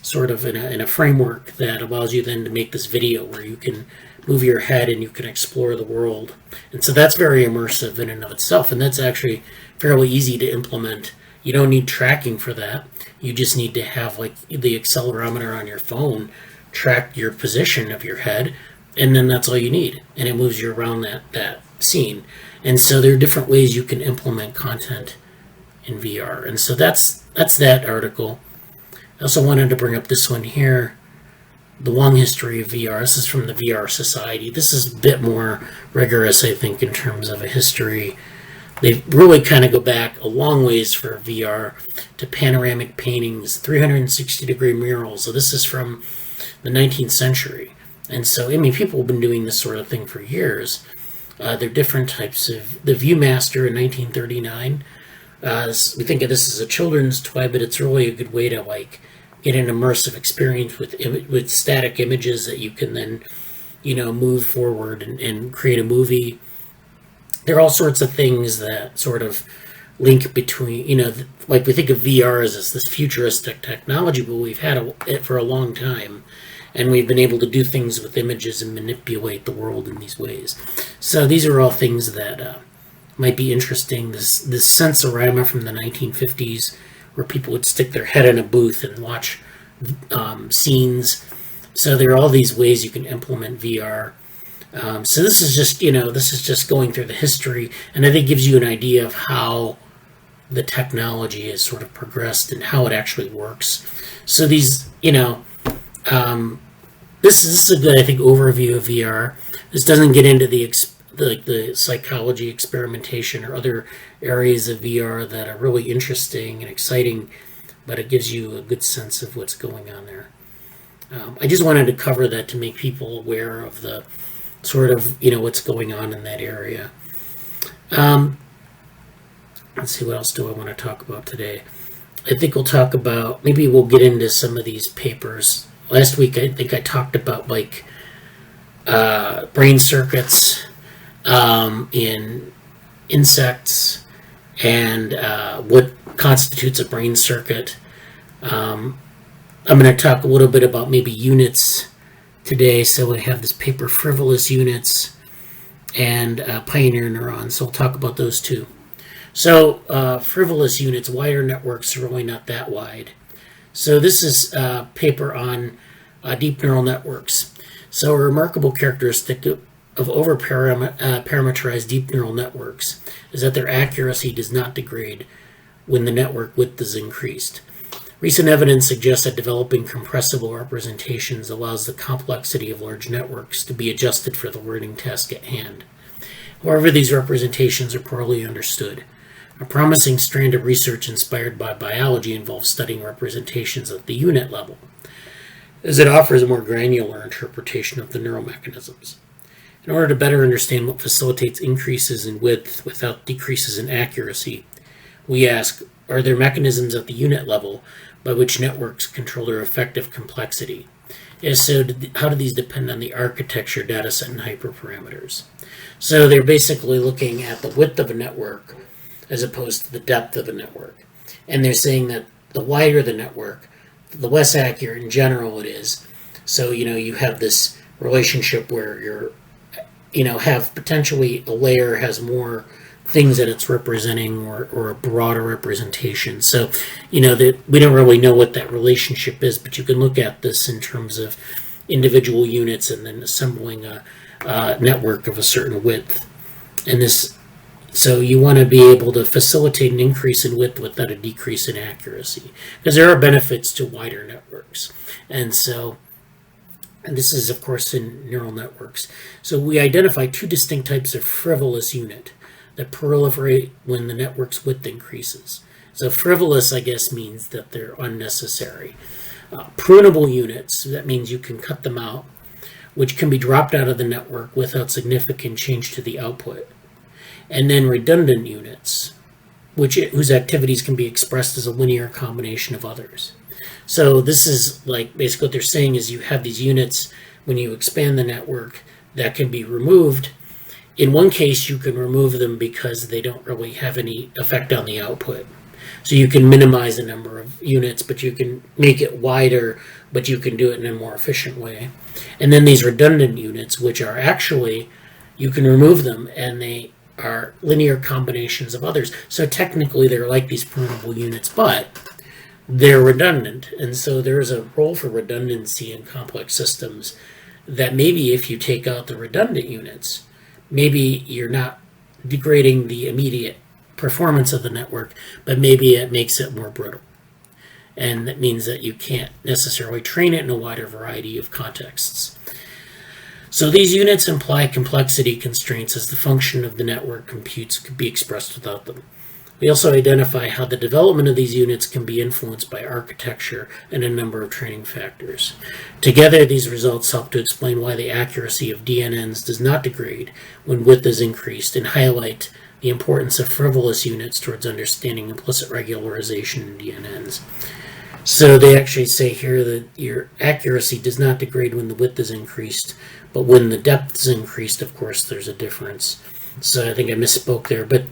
sort of in a framework that allows you then to make this video where you can move your head and you can explore the world. And so that's very immersive in and of itself, and that's actually fairly easy to implement. You don't need tracking for that. You just need to have like the accelerometer on your phone track your position of your head, and then that's all you need, and it moves you around that scene. And so there are different ways you can implement content in VR. And so that's that article. I also wanted to bring up this one here, The Long History of VR. This is from the VR Society. This is a bit more rigorous, I think, in terms of a history. They really kind of go back a long ways for VR to panoramic paintings, 360-degree murals. So this is from the 19th century. And so, people have been doing this sort of thing for years. There are different types of... The Viewmaster in 1939. We think of this as a children's toy, but it's really a good way to get an immersive experience with static images that you can then, move forward and create a movie. There are all sorts of things that sort of link between, we think of VR as this futuristic technology, but we've had it for a long time, and we've been able to do things with images and manipulate the world in these ways. So these are all things that might be interesting. This sensorama from the 1950s, where people would stick their head in a booth and watch scenes. So there are all these ways you can implement VR. So this is just going through the history, and I think gives you an idea of how the technology has sort of progressed and how it actually works. So these, this is a good, I think, overview of VR. This doesn't get into the psychology experimentation or other areas of VR that are really interesting and exciting, but it gives you a good sense of what's going on there. I just wanted to cover that to make people aware of the sort of, what's going on in that area. Let's see, what else do I want to talk about today? I think we'll talk about, maybe we'll get into some of these papers. Last week, I think I talked about brain circuits in insects and what constitutes a brain circuit. I'm going to talk a little bit about maybe units today. So we have this paper, Frivolous Units and Pioneer Neurons. So we'll talk about those two. So frivolous units, wider networks are really not that wide. So this is a paper on deep neural networks. So a remarkable characteristic of over-parameterized deep neural networks is that their accuracy does not degrade when the network width is increased. Recent evidence suggests that developing compressible representations allows the complexity of large networks to be adjusted for the learning task at hand. However, these representations are poorly understood. A promising strand of research inspired by biology involves studying representations at the unit level, as it offers a more granular interpretation of the neural mechanisms. In order to better understand what facilitates increases in width without decreases in accuracy, we ask, are there mechanisms at the unit level by which networks control their effective complexity? If so, how do these depend on the architecture, dataset, and hyperparameters? So they're basically looking at the width of a network as opposed to the depth of a network. And they're saying that the wider the network, the less accurate in general it is. So, you have this relationship where have potentially a layer has more things that it's representing or a broader representation. So, that we don't really know what that relationship is, but you can look at this in terms of individual units and then assembling a network of a certain width. And so you want to be able to facilitate an increase in width without a decrease in accuracy, because there are benefits to wider networks. And this is, of course, in neural networks. So we identify two distinct types of frivolous unit that proliferate when the network's width increases. So frivolous, I guess, means that they're unnecessary. Prunable units, that means you can cut them out, which can be dropped out of the network without significant change to the output. And then redundant units, whose activities can be expressed as a linear combination of others. So this is basically what they're saying is you have these units when you expand the network that can be removed. In one case, you can remove them because they don't really have any effect on the output. So you can minimize the number of units, but you can make it wider, but you can do it in a more efficient way. And then these redundant units, which are actually, you can remove them and they are linear combinations of others. So technically they're like these prunable units, but they're redundant. And so there's a role for redundancy in complex systems that maybe if you take out the redundant units, maybe you're not degrading the immediate performance of the network, but maybe it makes it more brittle. And that means that you can't necessarily train it in a wider variety of contexts. So these units imply complexity constraints as the function of the network computes could be expressed without them. We also identify how the development of these units can be influenced by architecture and a number of training factors. Together, these results help to explain why the accuracy of DNNs does not degrade when width is increased and highlight the importance of frivolous units towards understanding implicit regularization in DNNs. So they actually say here that your accuracy does not degrade when the width is increased, but when the depth is increased, of course, there's a difference. So I think I misspoke there, but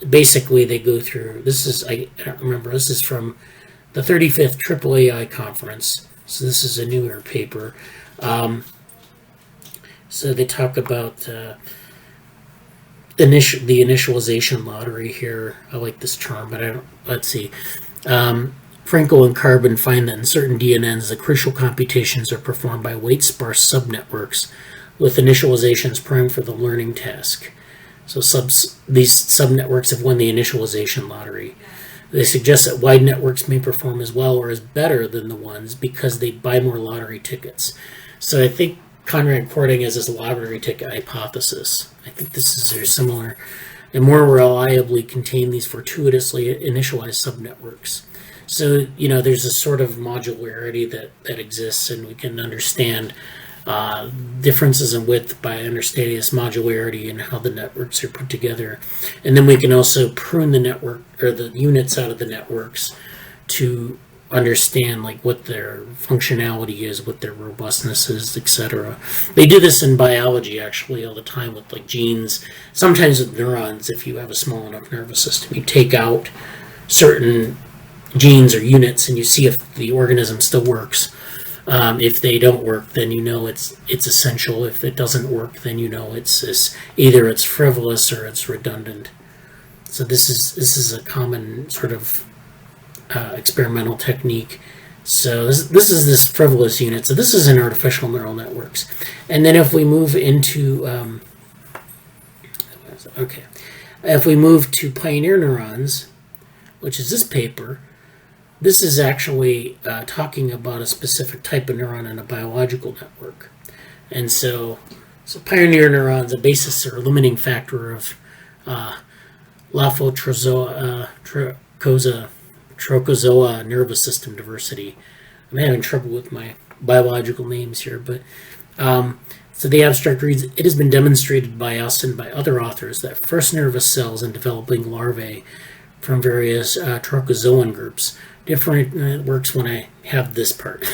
basically they go through, I don't remember, this is from the 35th AAAI conference, so this is a newer paper. So they talk about the initialization lottery here. I like this term, but let's see. Frankel and Carbon find that in certain DNNs, the crucial computations are performed by weight-sparse subnetworks with initializations primed for the learning task. So these subnetworks have won the initialization lottery. They suggest that wide networks may perform as well or as better than the ones because they buy more lottery tickets. So I think Conrad Korting has this lottery ticket hypothesis. I think this is very similar. And more reliably contain these fortuitously initialized subnetworks. So, there's a sort of modularity that exists, and we can understand differences in width by understanding this modularity and how the networks are put together. And then we can also prune the network or the units out of the networks to understand what their functionality is, what their robustness is, etc. They do this in biology actually all the time with genes, sometimes with neurons. If you have a small enough nervous system, you take out certain genes or units and you see if the organism still works. If they don't work, then it's essential. If it doesn't work, then it's either it's frivolous or it's redundant. So this is a common sort of experimental technique. So this is this frivolous unit. So this is in artificial neural networks. And then if we move into if we move to pioneer neurons, which is this paper, this is actually talking about a specific type of neuron in a biological network. And so pioneer neurons, a basis or limiting factor of trochozoa nervous system diversity. I'm having trouble with my biological names here, but so the abstract reads, it has been demonstrated by us and by other authors that first nervous cells in developing larvae from various trochozoan groups it works when I have this part.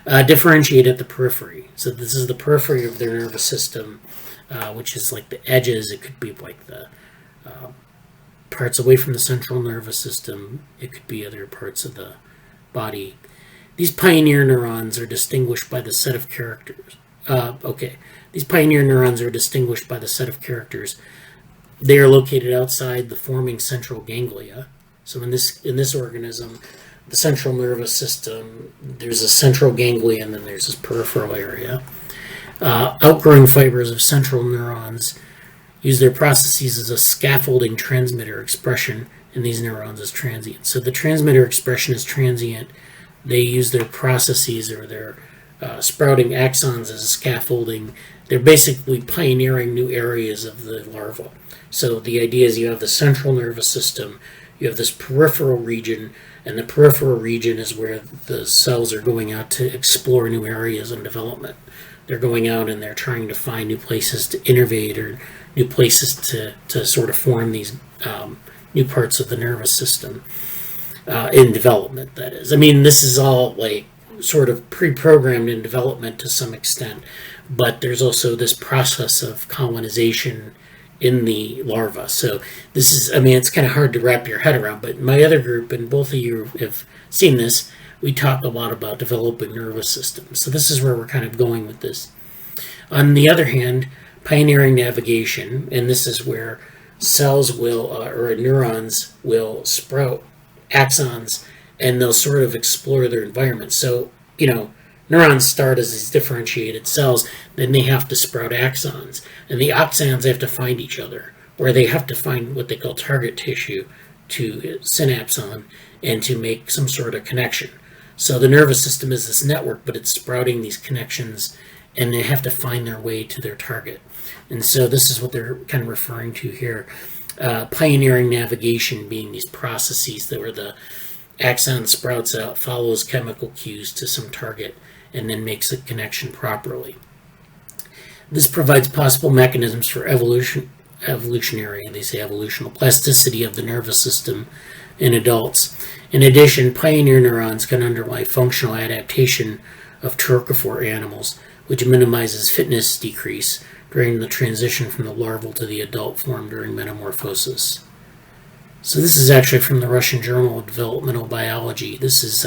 Differentiate at the periphery. So this is the periphery of their nervous system, which is the edges. It could be the parts away from the central nervous system. It could be other parts of the body. these pioneer neurons are distinguished by the set of characters. These pioneer neurons are distinguished by the set of characters. They are located outside the forming central ganglia. So in this organism, the central nervous system, there's a central ganglia, and then there's this peripheral area. Outgrowing fibers of central neurons use their processes as a scaffolding transmitter. Expression in these neurons is transient. So the transmitter expression is transient. They use their processes or their sprouting axons as a scaffolding. They're basically pioneering new areas of the larva. So the idea is you have the central nervous system, you have this peripheral region, and the peripheral region is where the cells are going out to explore new areas in development. They're going out and they're trying to find new places to innervate or new places to sort of form these new parts of the nervous system in development, that is. I mean, this is all like sort of pre-programmed in development to some extent, but there's also this process of colonization in the larva. So this is, I mean, it's kind of hard to wrap your head around, but my other group, and both of you have seen this, we talk a lot about developing nervous systems. So this is where we're kind of going with this. On the other hand, pioneering navigation, and this is where cells will, or neurons will sprout axons, and they'll sort of explore their environment. So, neurons start as these differentiated cells, then they have to sprout axons. And the axons have to find each other, or they have to find what they call target tissue to synapse on and to make some sort of connection. So the nervous system is this network, but it's sprouting these connections, and they have to find their way to their target. And so this is what they're kind of referring to here. Pioneering navigation being these processes that where the axon sprouts out, follows chemical cues to some target, and then makes a connection properly. This provides possible mechanisms for evolutionary, they say evolutional plasticity of the nervous system in adults. In addition, pioneer neurons can underlie functional adaptation of trochophore animals, which minimizes fitness decrease during the transition from the larval to the adult form during metamorphosis. So this is actually from the Russian Journal of Developmental Biology. This is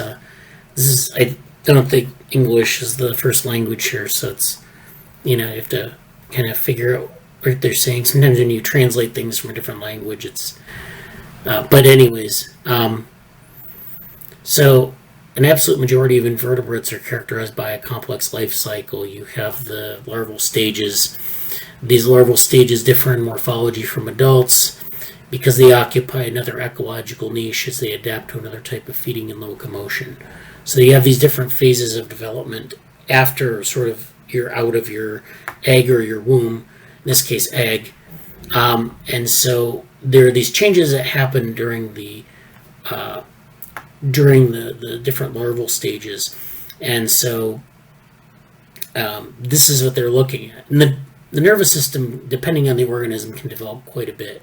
I don't think English is the first language here, so it's, you have to kind of figure out what they're saying. Sometimes when you translate things from a different language, it's, but anyways, so an absolute majority of invertebrates are characterized by a complex life cycle. You have the larval stages. These larval stages differ in morphology from adults because they occupy another ecological niche as they adapt to another type of feeding and locomotion. So you have these different phases of development after sort of you're out of your egg or your womb, in this case egg. And so there are these changes that happen during the different larval stages. And so this is what they're looking at. And the nervous system, depending on the organism, can develop quite a bit.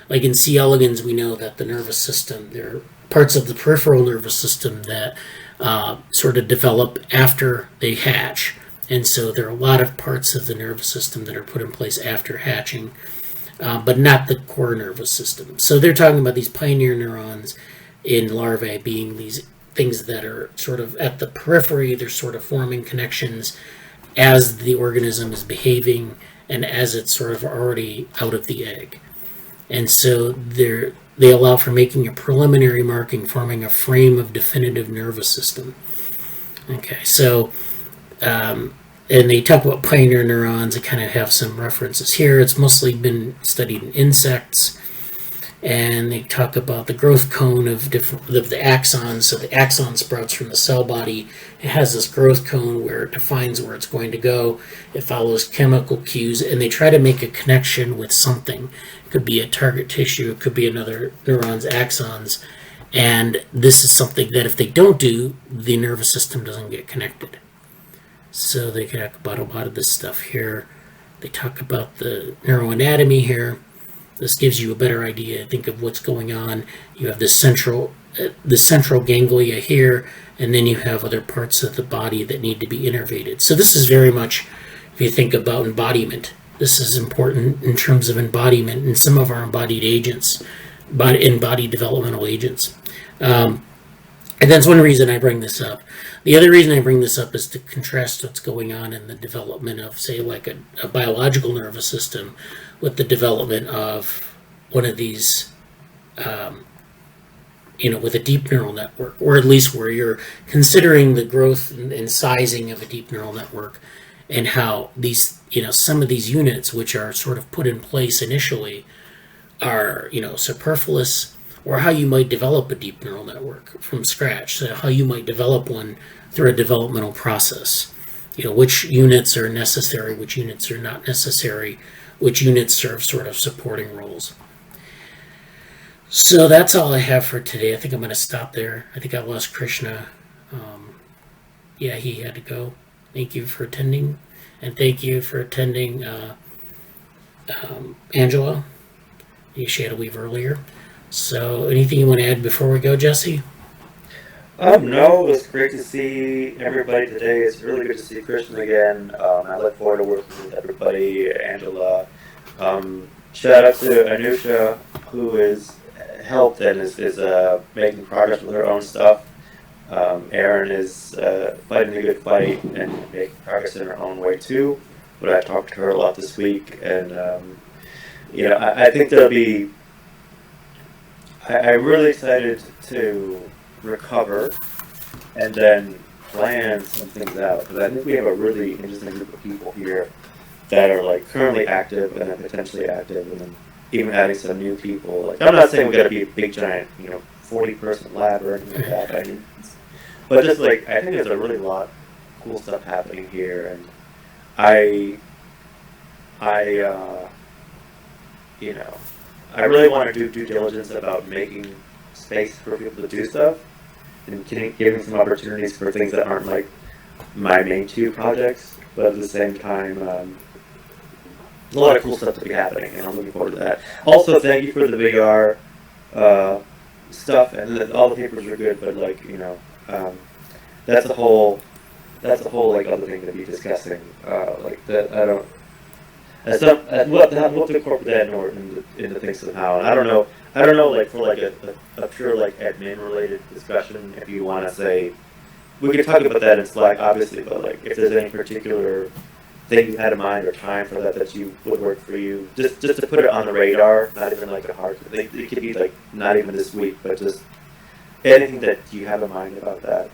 Like in C. elegans, we know that the nervous system, there are parts of the peripheral nervous system that sort of develop after they hatch. And so there are a lot of parts of the nervous system that are put in place after hatching, but not the core nervous system. So they're talking about these pioneer neurons in larvae being these things that are sort of at the periphery. They're sort of forming connections as the organism is behaving and as it's sort of already out of the egg. And so they allow for making a preliminary marking, forming a frame of definitive nervous system. Okay, so, and they talk about pioneer neurons. I kind of have some references here. It's mostly been studied in insects. And they talk about the growth cone of the axons. So the axon sprouts from the cell body. It has this growth cone where it defines where it's going to go. It follows chemical cues, and they try to make a connection with something. It could be a target tissue. It could be another neuron's axons. And this is something that if they don't do, the nervous system doesn't get connected. So they talk about a lot of this stuff here. They talk about the neuroanatomy here. This gives you a better idea, I think, of what's going on. You have the central ganglia here, and then you have other parts of the body that need to be innervated. So this is very much, if you think about embodiment, this is important in terms of embodiment and some of our embodied agents, embodied developmental agents. And that's one reason I bring this up. The other reason I bring this up is to contrast what's going on in the development of, say, like a biological nervous system with the development of one of these, with a deep neural network, or at least where you're considering the growth and sizing of a deep neural network, and how these, some of these units, which are sort of put in place initially, are, superfluous, or how you might develop a deep neural network from scratch, so how you might develop one through a developmental process. Which units are necessary, which units are not necessary, which units serve sort of supporting roles. So that's all I have for today. I think I'm going to stop there. I think I lost Krishna. He had to go. Thank you for attending. And thank you for attending, Angela. She had to leave earlier. So anything you want to add before we go, Jesse? No, it was great to see everybody today. It's really good to see Krishna again. I look forward to working with everybody. Angela. Shout out to Anusha, who is helped and is making progress with her own stuff. Erin is fighting a good fight and making progress in her own way too. But I talked to her a lot this week, and I think there'll be. I'm really excited to recover and then plan some things out, because I think we have a really interesting group of people here that are like currently active and then potentially active, and then even adding some new people. Like, I'm not saying we got to be a big giant 40-person lab or anything like that, but just like, I think there's a really lot of cool stuff happening here, and I really want to do due diligence about making space for people to do stuff and giving some opportunities for things that aren't like my main two projects, but at the same time, a lot of cool stuff to be happening, and I'm looking forward to that. Also, thank you for the VR stuff, and all the papers are good, but like, that's a whole like other thing to be discussing. Like that, we'll have to incorporate that into things somehow. And I don't know, like for like a pure like admin related discussion, if you want to say, we could talk about that in Slack, obviously, but like if there's any particular thing you had in mind or time for that you would work for you, just to put it on the radar, not even like a hard thing. It could be like not even this week, but just anything that you have in mind about that.